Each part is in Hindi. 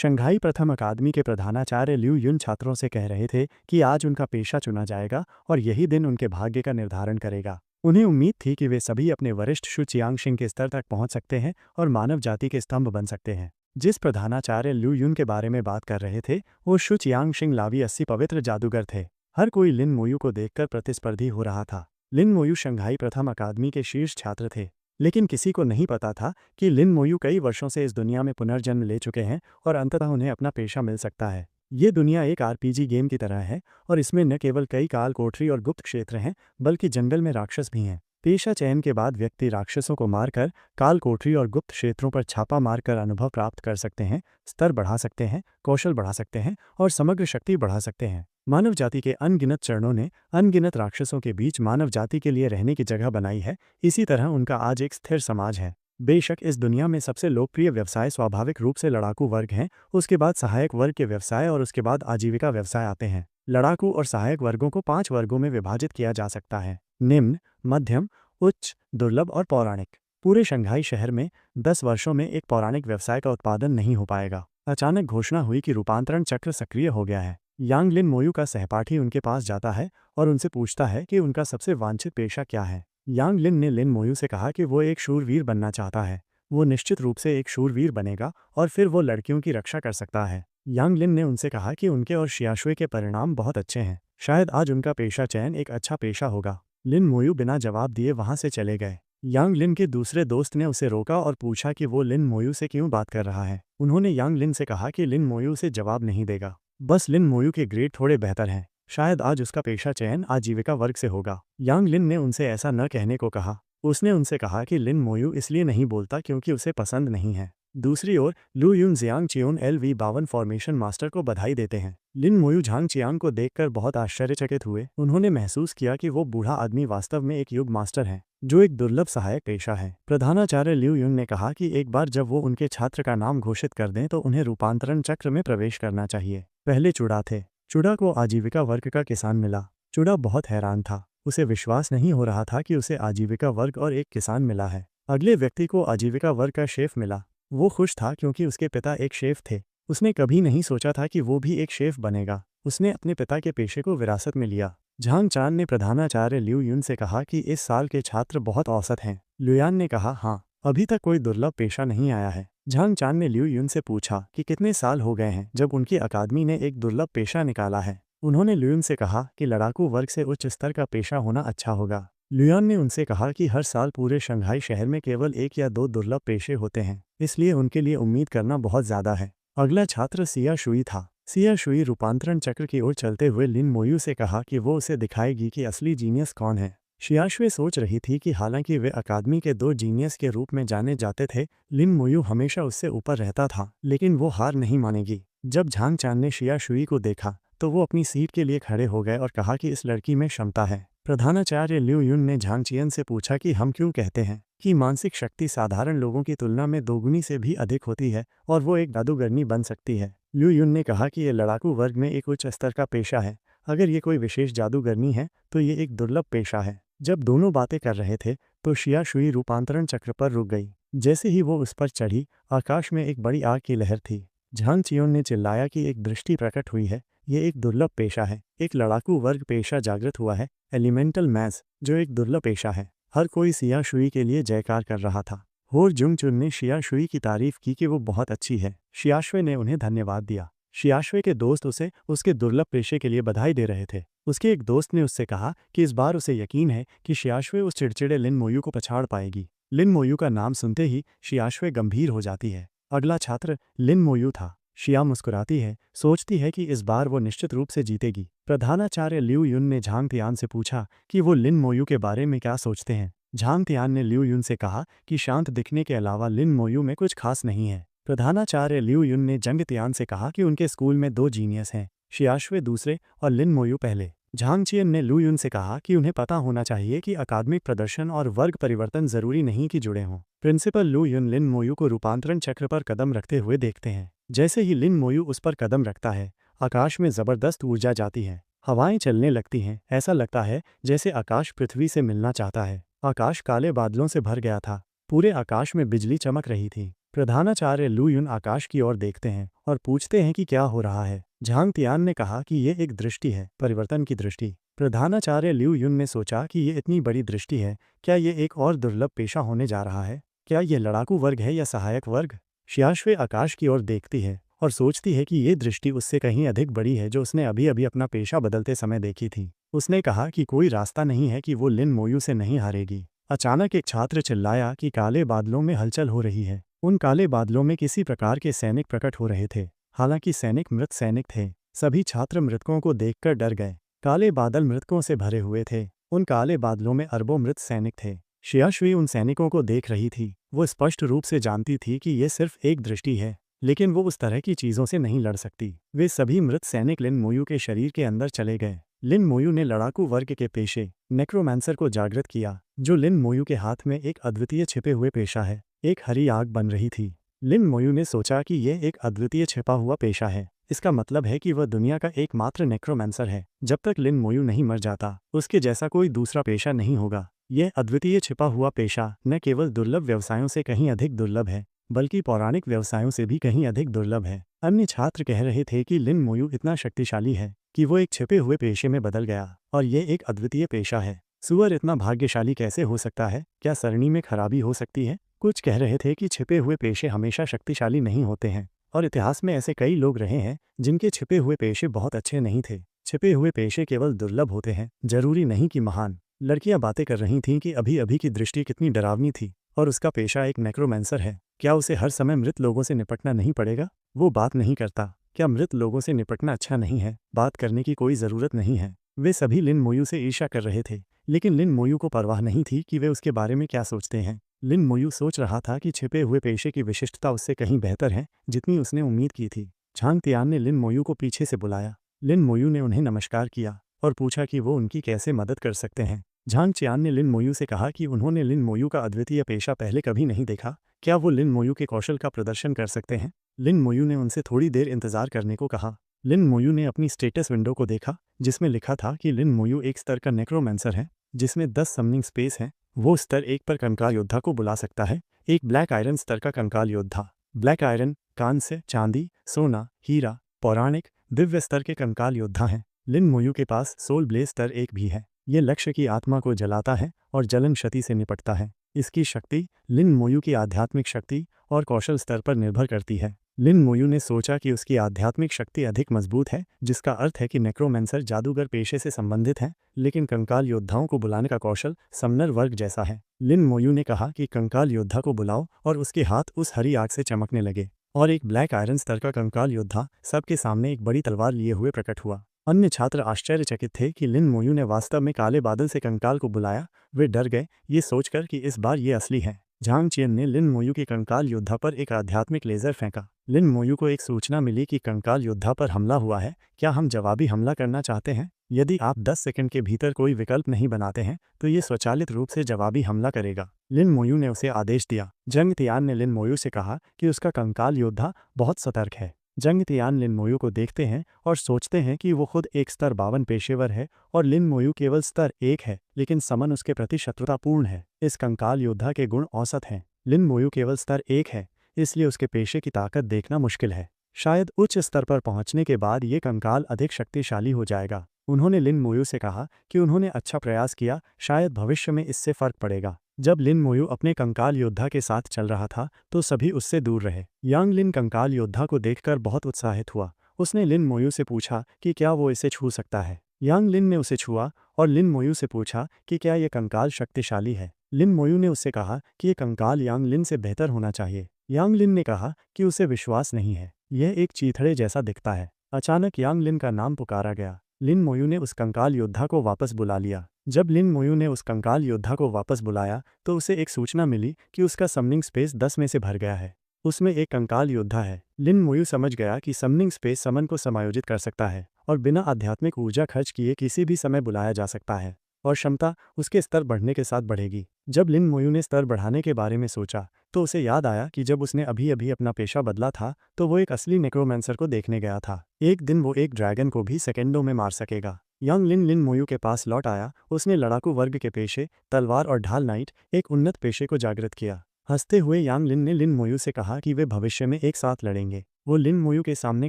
शंघाई प्रथम अकादमी के प्रधानाचार्य ल्यू युन छात्रों से कह रहे थे कि आज उनका पेशा चुना जाएगा और यही दिन उनके भाग्य का निर्धारण करेगा। उन्हें उम्मीद थी कि वे सभी अपने वरिष्ठ शु चियांगशिंग के स्तर तक पहुंच सकते हैं और मानव जाति के स्तंभ बन सकते हैं। जिस प्रधानाचार्य ल्यू युन के बारे में बात कर रहे थे वो शु चियांगशिंग लावी 80 पवित्र जादूगर थे। हर कोई लिन मोयू को देखकर प्रतिस्पर्धी हो रहा था। लिन मोयू शंघाई प्रथम अकादमी के शीर्ष छात्र थे, लेकिन किसी को नहीं पता था कि लिन मोयू कई वर्षों से इस दुनिया में पुनर्जन्म ले चुके हैं और अंततः उन्हें अपना पेशा मिल सकता है। ये दुनिया एक आरपीजी गेम की तरह है और इसमें न केवल कई काल कोठरी और गुप्त क्षेत्र हैं बल्कि जंगल में राक्षस भी हैं। पेशा चयन के बाद व्यक्ति राक्षसों को मारकर काल कोठरी और गुप्त क्षेत्रों पर छापा मारकर अनुभव प्राप्त कर सकते हैं, स्तर बढ़ा सकते हैं, कौशल बढ़ा सकते हैं और समग्र शक्ति बढ़ा सकते हैं। मानव जाति के अनगिनत चरणों ने अनगिनत राक्षसों के बीच मानव जाति के लिए रहने की जगह बनाई है। इसी तरह उनका आज एक स्थिर समाज है। बेशक इस दुनिया में सबसे लोकप्रिय व्यवसाय स्वाभाविक रूप से लड़ाकू वर्ग हैं, उसके बाद सहायक वर्ग के व्यवसाय और उसके बाद आजीविका व्यवसाय आते हैं। लड़ाकू और सहायक वर्गों को 5 वर्गों में विभाजित किया जा सकता है: निम्न, मध्यम, उच्च, दुर्लभ और पौराणिक। पूरे शंघाई शहर में 10 वर्षों में एक पौराणिक व्यवसाय का उत्पादन नहीं हो पाएगा। अचानक घोषणा हुई कि रूपांतरण चक्र सक्रिय हो गया है। यांग लिन मोयू का सहपाठी उनके पास जाता है और उनसे पूछता है कि उनका सबसे वांछित पेशा क्या है। यांग लिन ने लिन मोयू से कहा कि वो एक शूरवीर बनना चाहता है। वो निश्चित रूप से एक शूरवीर बनेगा और फिर वो लड़कियों की रक्षा कर सकता है। यांग लिन ने उनसे कहा कि उनके और शियाशुए के परिणाम बहुत अच्छे हैं, शायद आज उनका पेशा चयन एक अच्छा पेशा होगा। लिन मोयू बिना जवाब दिए वहां से चले गए। यांग लिन के दूसरे दोस्त ने उसे रोका और पूछा कि वो लिन मोयू से क्यों बात कर रहा है। उन्होंने यांग लिन से कहा कि लिन मोयू उसे जवाब नहीं देगा, बस लिन मोयू के ग्रेड थोड़े बेहतर हैं, शायद आज उसका पेशा चयन आजीविका वर्ग से होगा। यांग लिन ने उनसे ऐसा न कहने को कहा। उसने उनसे कहा कि लिन मोयू इसलिए नहीं बोलता क्योंकि उसे पसंद नहीं है। दूसरी ओर लू युन जियांग चियोन LV52 फॉर्मेशन मास्टर को बधाई देते हैं। लिन मोयू झांग चियांग को देखकर बहुत आश्चर्यचकित हुए। उन्होंने महसूस किया कि वो बूढ़ा आदमी वास्तव में एक युग मास्टर है, जो एक दुर्लभ सहायक पेशा है। प्रधानाचार्य ल्यू युन ने कहा कि एक बार जब वो उनके छात्र का नाम घोषित कर दें तो उन्हें रूपांतरण चक्र में प्रवेश करना चाहिए। पहले चुड़ा थे। चुड़ा को आजीविका वर्ग का किसान मिला। चुड़ा बहुत हैरान था, उसे विश्वास नहीं हो रहा था कि उसे आजीविका वर्ग और एक किसान मिला है। अगले व्यक्ति को आजीविका वर्ग का शेफ मिला। वो खुश था क्योंकि उसके पिता एक शेफ थे। उसने कभी नहीं सोचा था कि वो भी एक शेफ बनेगा। उसने अपने पिता के पेशे को विरासत में लिया। झांग चान ने प्रधानाचार्य ल्यू युन से कहा कि इस साल के छात्र बहुत औसत हैं। लुयान ने कहा, हाँ, अभी तक कोई दुर्लभ पेशा नहीं आया है। झांग चान ने ल्यू युन से पूछा कि कितने साल हो गए हैं जब उनकी अकादमी ने एक दुर्लभ पेशा निकाला है। उन्होंने ल्यून से कहा कि लड़ाकू वर्ग से उच्च स्तर का पेशा होना अच्छा होगा। लुयान ने उनसे कहा कि हर साल पूरे शंघाई शहर में केवल 1 या 2 दुर्लभ पेशे होते हैं, इसलिए उनके लिए उम्मीद करना बहुत ज़्यादा है। अगला छात्र सिया शुई था। सिया शुई रूपांतरण चक्र की ओर चलते हुए लिन मोयू से कहा कि वो उसे दिखाएगी कि असली जीनियस कौन है। शियाशुए सोच रही थी कि हालांकि वे अकादमी के 2 जीनियस के रूप में जाने जाते थे, लिन मोयू हमेशा उससे ऊपर रहता था, लेकिन वो हार नहीं मानेगी। जब झांग चान ने शिया शुई को देखा तो वो अपनी सीट के लिए खड़े हो गए और कहा कि इस लड़की में क्षमता है। प्रधानाचार्य ल्यू युन ने झांग चियन से पूछा कि हम क्यों कहते हैं कि मानसिक शक्ति साधारण लोगों की तुलना में दोगुनी से भी अधिक होती है और वो एक जादूगरनी बन सकती है। ल्यू युन ने कहा कि ये लड़ाकू वर्ग में एक उच्च स्तर का पेशा है। अगर ये कोई विशेष जादूगरनी है तो ये एक दुर्लभ पेशा है। जब दोनों बातें कर रहे थे तो शिया शुई रूपांतरण चक्र पर रुक गई। जैसे ही वो उस पर चढ़ी, आकाश में एक बड़ी आग की लहर थी। झांग चियोन ने चिल्लाया कि एक दृष्टि प्रकट हुई है, ये एक दुर्लभ पेशा है। एक लड़ाकू वर्ग पेशा जागृत हुआ है, एलिमेंटल मैज, जो एक दुर्लभ पेशा है। हर कोई सिया शुई के लिए जयकार कर रहा था। होर जुंग चुन ने शिया शुई की तारीफ की कि वो बहुत अच्छी है। शियाशुए ने उन्हें धन्यवाद दिया। शियाशुए के दोस्त उसे उसके दुर्लभ पेशे के लिए बधाई दे रहे थे। उसके एक दोस्त ने उससे कहा कि इस बार उसे यकीन है कि शियाशुए उस चिड़चिड़े लिन मोयू को पछाड़ पाएगी। लिन मोयू का नाम सुनते ही शियाशुए गंभीर हो जाती है। अगला छात्र लिन मोयू था। शिया मुस्कुराती है, सोचती है कि इस बार वो निश्चित रूप से जीतेगी। प्रधानाचार्य ल्यू युन ने झांग तियान से पूछा कि वो लिन मोयू के बारे में क्या सोचते हैं। झांग तियान ने ल्यू युन से कहा कि शांत दिखने के अलावा लिन मोयू में कुछ खास नहीं है। प्रधानाचार्य ल्यू युन ने जंग तियान से कहा कि उनके स्कूल में 2 जीनियस हैं, शियाशुए दूसरे और लिन मोयू पहले। झांग चियन ने लू युन से कहा कि उन्हें पता होना चाहिए कि अकादमिक प्रदर्शन और वर्ग परिवर्तन जरूरी नहीं कि जुड़े हों। प्रिंसिपल लू युन लिन मोयू को रूपांतरण चक्र पर कदम रखते हुए देखते हैं। जैसे ही लिन मोयू उस पर कदम रखता है, आकाश में जबरदस्त ऊर्जा जाती है। हवाएं चलने लगती हैं। ऐसा लगता है जैसे आकाश पृथ्वी से मिलना चाहता है। आकाश काले बादलों से भर गया था। पूरे आकाश में बिजली चमक रही थी। प्रधानाचार्य लू युन आकाश की ओर देखते हैं और पूछते हैं कि क्या हो रहा है। झांग तियान ने कहा कि ये एक दृष्टि है, परिवर्तन की दृष्टि। प्रधानाचार्य लिu युन ने सोचा कि ये इतनी बड़ी दृष्टि है, क्या ये एक और दुर्लभ पेशा होने जा रहा है? क्या ये लड़ाकू वर्ग है या सहायक वर्ग? xiaoshui आकाश की ओर देखती है और सोचती है कि ये दृष्टि उससे कहीं अधिक बड़ी है जो उसने अभी अभी अपना पेशा बदलते समय देखी थी। उसने कहा कि कोई रास्ता नहीं है कि वो लिन मोयू से नहीं हारेगी। अचानक एक छात्र चिल्लाया कि काले बादलों में हलचल हो रही है। उन काले बादलों में किसी प्रकार के सैनिक प्रकट हो रहे थे। हालांकि सैनिक मृत सैनिक थे। सभी छात्र मृतकों को देखकर डर गए। काले बादल मृतकों से भरे हुए थे। उन काले बादलों में अरबों मृत सैनिक थे। xiaoshui उन सैनिकों को देख रही थी। वो स्पष्ट रूप से जानती थी कि ये सिर्फ एक दृष्टि है, लेकिन वो उस तरह की चीजों से नहीं लड़ सकती। वे सभी मृत सैनिक लिन मोयू के शरीर के अंदर चले गए। लिन मोयू ने लड़ाकू वर्ग के पेशे नेक्रोमैंसर को जागृत किया, जो लिन मोयू के हाथ में एक अद्वितीय छिपे हुए पेशा है। एक हरी आग बन रही थी। लिन मोयू ने सोचा कि यह एक अद्वितीय छिपा हुआ पेशा है। इसका मतलब है कि वह दुनिया का एकमात्र नेक्रोमैंसर है। जब तक लिन मोयू नहीं मर जाता, उसके जैसा कोई दूसरा पेशा नहीं होगा। यह अद्वितीय छिपा हुआ पेशा न केवल दुर्लभ व्यवसायों से कहीं अधिक दुर्लभ है, बल्कि पौराणिक व्यवसायों से भी कहीं अधिक दुर्लभ है। अन्य छात्र कह रहे थे कि लिन मोयू इतना शक्तिशाली है कि वो एक छिपे हुए पेशे में बदल गया और ये एक अद्वितीय पेशा है। सुअर इतना भाग्यशाली कैसे हो सकता है? क्या सरणी में खराबी हो सकती है? कुछ कह रहे थे कि छिपे हुए पेशे हमेशा शक्तिशाली नहीं होते हैं और इतिहास में ऐसे कई लोग रहे हैं जिनके छिपे हुए पेशे बहुत अच्छे नहीं थे। छिपे हुए पेशे केवल दुर्लभ होते हैं, जरूरी नहीं कि महान। लड़कियां बातें कर रही थीं कि अभी अभी की दृष्टि कितनी डरावनी थी और उसका पेशा एक नेक्रोमैंसर है। क्या उसे हर समय मृत लोगों से निपटना नहीं पड़ेगा? वो बात नहीं करता। क्या मृत लोगों से निपटना अच्छा नहीं है? बात करने की कोई ज़रूरत नहीं है। वे सभी लिन मोयू से ईर्ष्या कर रहे थे, लेकिन लिन मोयू को परवाह नहीं थी कि वे उसके बारे में क्या सोचते हैं। लिन मोयू सोच रहा था कि छिपे हुए पेशे की विशिष्टता उससे कहीं बेहतर है जितनी उसने उम्मीद की थी। झांग तियान ने लिन मोयू को पीछे से बुलाया। लिन मोयू ने उन्हें नमस्कार किया और पूछा कि वो उनकी कैसे मदद कर सकते हैं। झांग चियान ने लिन मोयू से कहा कि उन्होंने लिन मोयू का अद्वितीय पेशा पहले कभी नहीं देखा। क्या वो लिन मोयू के कौशल का प्रदर्शन कर सकते हैं? लिन मोयू ने उनसे थोड़ी देर इंतजार करने को कहा। लिन मोयू ने अपनी स्टेटस विंडो को देखा, जिसमें लिखा था कि लिन मोयू एक स्तर का नेक्रोमैंसर है जिसमें 10 समनिंग स्पेस है। वो स्तर 1 पर कंकाल योद्धा को बुला सकता है। एक ब्लैक आयरन स्तर का कंकाल योद्धा। ब्लैक आयरन कांस्य, चांदी, सोना, हीरा, पौराणिक, दिव्य स्तर के कंकाल योद्धा हैं। लिन मोयू के पास सोल ब्लेज स्तर 1 भी है। ये लक्ष्य की आत्मा को जलाता है और जलन क्षति से निपटता है। इसकी शक्ति लिन मोयू की आध्यात्मिक शक्ति और कौशल स्तर पर निर्भर करती है। लिन मोयू ने सोचा कि उसकी आध्यात्मिक शक्ति अधिक मजबूत है, जिसका अर्थ है कि नेक्रोमैंसर जादूगर पेशे से संबंधित हैं, लेकिन कंकाल योद्धाओं को बुलाने का कौशल समनर वर्ग जैसा है। लिन मोयू ने कहा कि कंकाल योद्धा को बुलाओ और उसके हाथ उस हरी आग से चमकने लगे और एक ब्लैक आयरन स्तर का कंकाल योद्धा सबके सामने एक बड़ी तलवार लिए हुए प्रकट हुआ। अन्य छात्र आश्चर्यचकित थे कि लिन मोयू ने वास्तव में काले बादल से कंकाल को बुलाया। वे डर गए ये सोचकर कि इस बार ये असली है। झांग चियन ने लिन मोयू के कंकाल योद्धा पर एक आध्यात्मिक लेजर फेंका। लिन मोयू को एक सूचना मिली कि कंकाल योद्धा पर हमला हुआ है। क्या हम जवाबी हमला करना चाहते हैं? यदि आप 10 सेकंड के भीतर कोई विकल्प नहीं बनाते हैं तो ये स्वचालित रूप से जवाबी हमला करेगा। लिन मोयू ने उसे आदेश दिया। जंग तियान ने लिन मोयू से कहा कि उसका कंकाल योद्धा बहुत सतर्क है। जंग तियान लिन मोयू को देखते हैं और सोचते हैं कि वो खुद एक स्तर 52 पेशेवर है और लिन मोयू केवल स्तर 1 है, लेकिन समन उसके प्रति शत्रुतापूर्ण है। इस कंकाल योद्धा के गुण औसत हैं। लिन मोयू केवल स्तर 1 है, इसलिए उसके पेशे की ताकत देखना मुश्किल है। शायद उच्च स्तर पर पहुंचने के बाद ये कंकाल अधिक शक्तिशाली हो जाएगा। उन्होंने लिन मोयू से कहा कि उन्होंने अच्छा प्रयास किया, शायद भविष्य में इससे फर्क पड़ेगा। जब लिन मोयू अपने कंकाल योद्धा के साथ चल रहा था तो सभी उससे दूर रहे। यांग लिन कंकाल योद्धा को देखकर बहुत उत्साहित हुआ। उसने लिन मोयू से पूछा कि क्या वो इसे छू सकता है। यांग लिन ने उसे छुआ और लिन मोयू से पूछा कि क्या ये कंकाल शक्तिशाली है। लिन मोयू ने उससे कहा कि ये कंकाल यांग लिन से बेहतर होना चाहिए। यांग लिन ने कहा कि उसे विश्वास नहीं है, यह एक चीथड़े जैसा दिखता है। अचानक यांग लिन का नाम पुकारा गया। लिन मोयू ने उस कंकाल योद्धा को वापस बुला लिया। जब लिन मोयू ने उस कंकाल योद्धा को वापस बुलाया तो उसे एक सूचना मिली कि उसका समनिंग स्पेस 10 में से भर गया है। उसमें एक कंकाल योद्धा है। लिन मोयू समझ गया कि समनिंग स्पेस समन को समायोजित कर सकता है और बिना आध्यात्मिक ऊर्जा खर्च किए किसी भी समय बुलाया जा सकता है और क्षमता उसके स्तर बढ़ने के साथ बढ़ेगी। जब लिन मोयू ने स्तर बढ़ाने के बारे में सोचा तो उसे याद आया कि जब उसने अभी अभी अपना पेशा बदला था तो वो एक असली नेक्रोमैंसर को देखने गया था। एक दिन वो एक ड्रैगन को भी सेकेंडों में मार सकेगा। यांग लिन लिन मोयू के पास लौट आया। उसने लड़ाकू वर्ग के पेशे तलवार और ढाल नाइट एक उन्नत पेशे को जागृत किया। हंसते हुए यांग लिन ने लिन मोयू से कहा कि वे भविष्य में एक साथ लड़ेंगे। वो लिन मोयू के सामने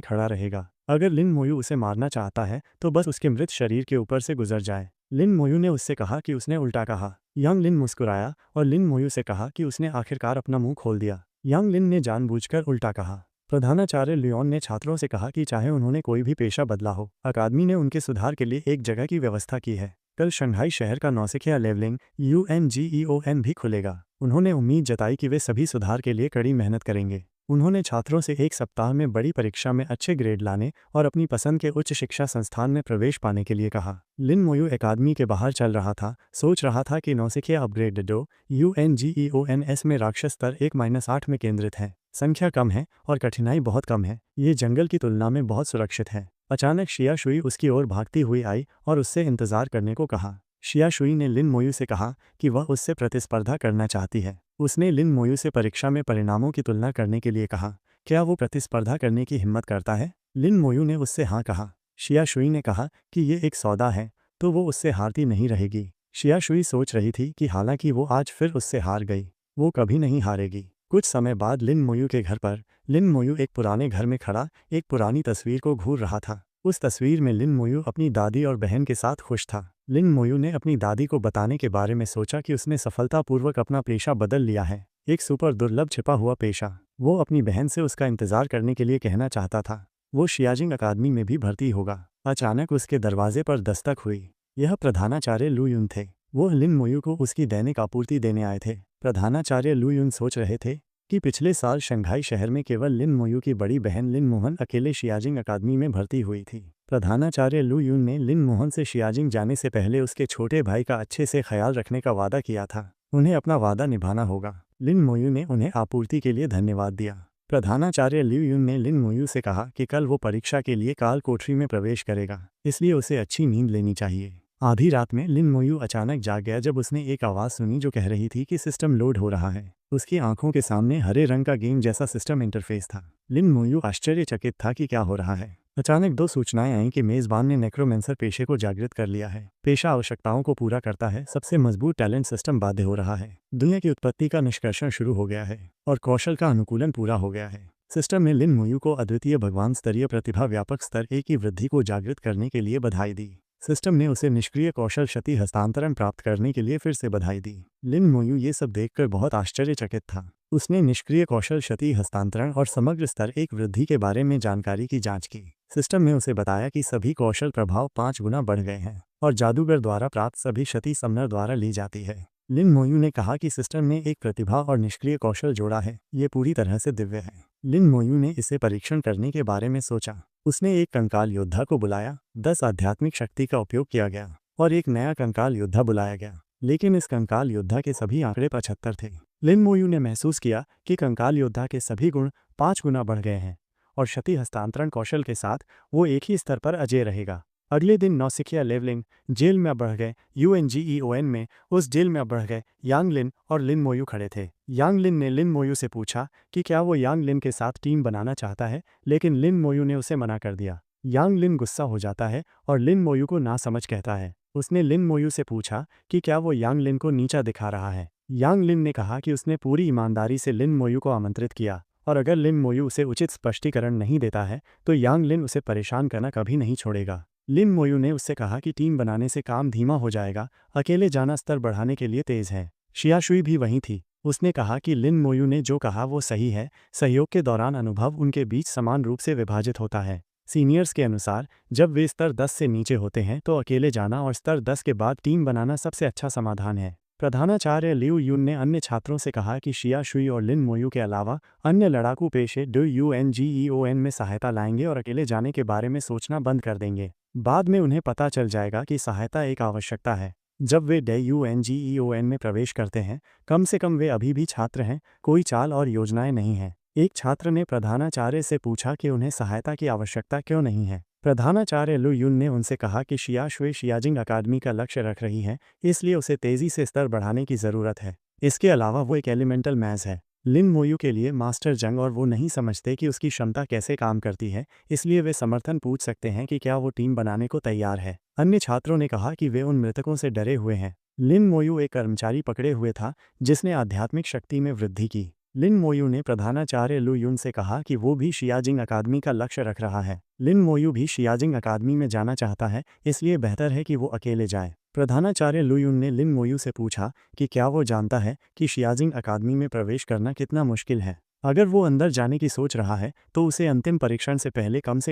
खड़ा रहेगा। अगर लिन मोयू उसे मारना चाहता है तो बस उसके मृत शरीर के ऊपर से गुजर जाए। लिन मोयू ने उससे कहा कि उसने उल्टा कहा। यांग लिन मुस्कुराया और लिन मोयू से कहा कि उसने आखिरकार अपना मुंह खोल दिया। यांग लिन ने जानबूझकर उल्टा कहा। प्रधानाचार्य लियोन ने छात्रों से कहा कि चाहे उन्होंने कोई भी पेशा बदला हो, अकादमी ने उनके सुधार के लिए एक जगह की व्यवस्था की है। कल शंघाई शहर का नौसिखिया लेवलिंग UNGEON भी खुलेगा। उन्होंने उम्मीद जताई कि वे सभी सुधार के लिए कड़ी मेहनत करेंगे। उन्होंने छात्रों से एक सप्ताह में बड़ी परीक्षा में अच्छे ग्रेड लाने और अपनी पसंद के उच्च शिक्षा संस्थान में प्रवेश पाने के लिए कहा। लिन मोयू अकादमी के बाहर चल रहा था, सोच रहा था कि नौसिखिया अपग्रेड डो UNGEONS में राक्षस स्तर 1-8 में केंद्रित है। संख्या कम है और कठिनाई बहुत कम है। ये जंगल की तुलना में बहुत सुरक्षित है। अचानक शिया शुई उसकी ओर भागती हुई आई और उससे इंतजार करने को कहा। शिया शुई ने लिन मोयू से कहा कि वह उससे प्रतिस्पर्धा करना चाहती है। उसने लिन मोयू से परीक्षा में परिणामों की तुलना करने के लिए कहा। क्या वो प्रतिस्पर्धा करने की हिम्मत करता है? लिन मोयू ने उससे हाँ कहा। शिया शुई ने कहा कि ये एक सौदा है, तो वो उससे हारती नहीं रहेगी। शिया शुई सोच रही थी कि हालांकि वो आज फिर उससे हार गई, वो कभी नहीं हारेगी। कुछ समय बाद लिन मोयू के घर पर लिन मोयू एक पुराने घर में खड़ा एक पुरानी तस्वीर को घूर रहा था। उस तस्वीर में लिन मोयू अपनी दादी और बहन के साथ खुश था। लिन मोयू ने अपनी दादी को बताने के बारे में सोचा कि उसने सफलतापूर्वक अपना पेशा बदल लिया है, एक सुपर दुर्लभ छिपा हुआ पेशा। वो अपनी बहन से उसका इंतजार करने के लिए कहना चाहता था। वो शियाजिंग अकादमी में भी भर्ती होगा। अचानक उसके दरवाजे पर दस्तक हुई। यह प्रधानाचार्य लू युन थे। वो लिन मोयू को उसकी दैनिक आपूर्ति देने आए थे। प्रधानाचार्य लू युन सोच रहे थे कि पिछले साल शंघाई शहर में केवल लिन मोयू की बड़ी बहन लिन मोहन अकेले शियाजिंग अकादमी में भर्ती हुई थी। प्रधानाचार्य लू युन ने लिन मोहन से शियाजिंग जाने से पहले उसके छोटे भाई का अच्छे से ख्याल रखने का वादा किया था। उन्हें अपना वादा निभाना होगा। लिन मोयू ने उन्हें आपूर्ति के लिए धन्यवाद दिया। प्रधानाचार्य लिu युन ने लिन मोयू से कहा कि कल वो परीक्षा के लिए काल कोठरी में प्रवेश करेगा, इसलिए उसे अच्छी नींद लेनी चाहिए। आधी रात में लिन मोयू अचानक जाग गया जब उसने एक आवाज़ सुनी जो कह रही थी कि सिस्टम लोड हो रहा है। उसकी आंखों के सामने हरे रंग का गेम जैसा सिस्टम इंटरफेस था। लिन मोयू आश्चर्यचकित था कि क्या हो रहा है। अचानक दो सूचनाएं आईं कि मेज़बान ने नेक्रोमेंसर पेशे को जागृत कर लिया है। पेशा आवश्यकताओं को पूरा करता है, सबसे मजबूत टैलेंट सिस्टम बाध्य हो रहा है। दुनिया की उत्पत्ति का निष्कर्षण शुरू हो गया है और कौशल का अनुकूलन पूरा हो गया है। सिस्टम ने लिन मोयू को अद्वितीय भगवान स्तरीय प्रतिभा व्यापक स्तर 1 की वृद्धि को जागृत करने के लिए बधाई दी। सिस्टम ने उसे निष्क्रिय कौशल क्षति हस्तांतरण प्राप्त करने के लिए फिर से बधाई दी। लिन मोयू ये सब देखकर बहुत आश्चर्यचकित था। उसने निष्क्रिय कौशल क्षति हस्तांतरण और समग्र स्तर 1 वृद्धि के बारे में जानकारी की जांच की। सिस्टम ने उसे बताया कि सभी कौशल प्रभाव 5 गुना बढ़ गए हैं और जादूगर द्वारा प्राप्त सभी क्षति समनर द्वारा ली जाती है। लिन मोयू ने कहा कि सिस्टम ने एक प्रतिभा और निष्क्रिय कौशल जोड़ा है, ये पूरी तरह से दिव्य है। लिन मोयू ने इसे परीक्षण करने के बारे में सोचा। उसने एक कंकाल योद्धा को बुलाया, 10 आध्यात्मिक शक्ति का उपयोग किया गया और एक नया कंकाल योद्धा बुलाया गया, लेकिन इस कंकाल योद्धा के सभी आंकड़े 75 थे। लिन मोयू ने महसूस किया कि कंकाल योद्धा के सभी गुण 5 गुना बढ़ गए हैं और क्षति हस्तांतरण कौशल के साथ वो एक ही स्तर पर अजय रहेगा। अगले दिन नौसिखिया लेवलिंग जेल में बढ़ गए UNGEON में उस जेल में बढ़ गए यांग लिन और लिन मोयू खड़े थे। यांग लिन ने लिन मोयू से पूछा कि क्या वो यांग लिन के साथ टीम बनाना चाहता है, लेकिन लिन मोयू ने उसे मना कर दिया। यांग लिन गुस्सा हो जाता है और लिन मोयू को नासमझ कहता है। उसने लिन मोयू से पूछा कि क्या वो यांग लिन को नीचा दिखा रहा है। यांग लिन ने कहा कि उसने पूरी ईमानदारी से लिन मोयू को आमंत्रित किया और अगर लिन मोयू उसे उचित स्पष्टीकरण नहीं देता है तो यांग लिन उसे परेशान करना कभी नहीं छोड़ेगा। लिन मोयू ने उससे कहा कि टीम बनाने से काम धीमा हो जाएगा, अकेले जाना स्तर बढ़ाने के लिए तेज है। शिया शुई भी वहीं थी। उसने कहा कि लिन मोयू ने जो कहा वो सही है, सहयोग के दौरान अनुभव उनके बीच समान रूप से विभाजित होता है। सीनियर्स के अनुसार जब वे स्तर 10 से नीचे होते हैं तो अकेले जाना और स्तर 10 के बाद टीम बनाना सबसे अच्छा समाधान है। प्रधानाचार्य लिu युन ने अन्य छात्रों से कहा कि शिया शुई और लिन मोयू के अलावा अन्य लड़ाकू पेशे UNGEON में सहायता लाएंगे और अकेले जाने के बारे में सोचना बंद कर देंगे। बाद में उन्हें पता चल जाएगा कि सहायता एक आवश्यकता है। जब वे UNGEON में प्रवेश करते हैं, कम से कम वे अभी भी छात्र हैं, कोई चाल और योजनाएं नहीं हैं। एक छात्र ने प्रधानाचार्य से पूछा कि उन्हें सहायता की आवश्यकता क्यों नहीं है। प्रधानाचार्य लू युन ने उनसे कहा कि शिया शुई शियाजिंग अकादमी का लक्ष्य रख रही है, इसलिए उसे तेजी से स्तर बढ़ाने की ज़रूरत है। इसके अलावा वो एक एलिमेंटल मैज है। लिन मोयू के लिए मास्टर जंग और वो नहीं समझते कि उसकी क्षमता कैसे काम करती है, इसलिए वे समर्थन पूछ सकते हैं कि क्या वो टीम बनाने को तैयार है। अन्य छात्रों ने कहा कि वे उन मृतकों से डरे हुए हैं लिन मोयू एक कर्मचारी पकड़े हुए था जिसने आध्यात्मिक शक्ति में वृद्धि की। लिन मोयू ने प्रधानाचार्य लू युन से कहा कि वो भी शियाजिंग अकादमी का लक्ष्य रख रहा है। लिन मोयू भी शियाजिंग अकादमी में जाना चाहता है, इसलिए बेहतर है कि वो अकेले जाए। प्रधानाचार्य लू युन ने लिन मोयू से पूछा कि क्या वो जानता है कि शियाजिंग अकादमी में प्रवेश करना कितना मुश्किल है। अगर वो अंदर जाने की सोच रहा है तो उसे अंतिम परीक्षण से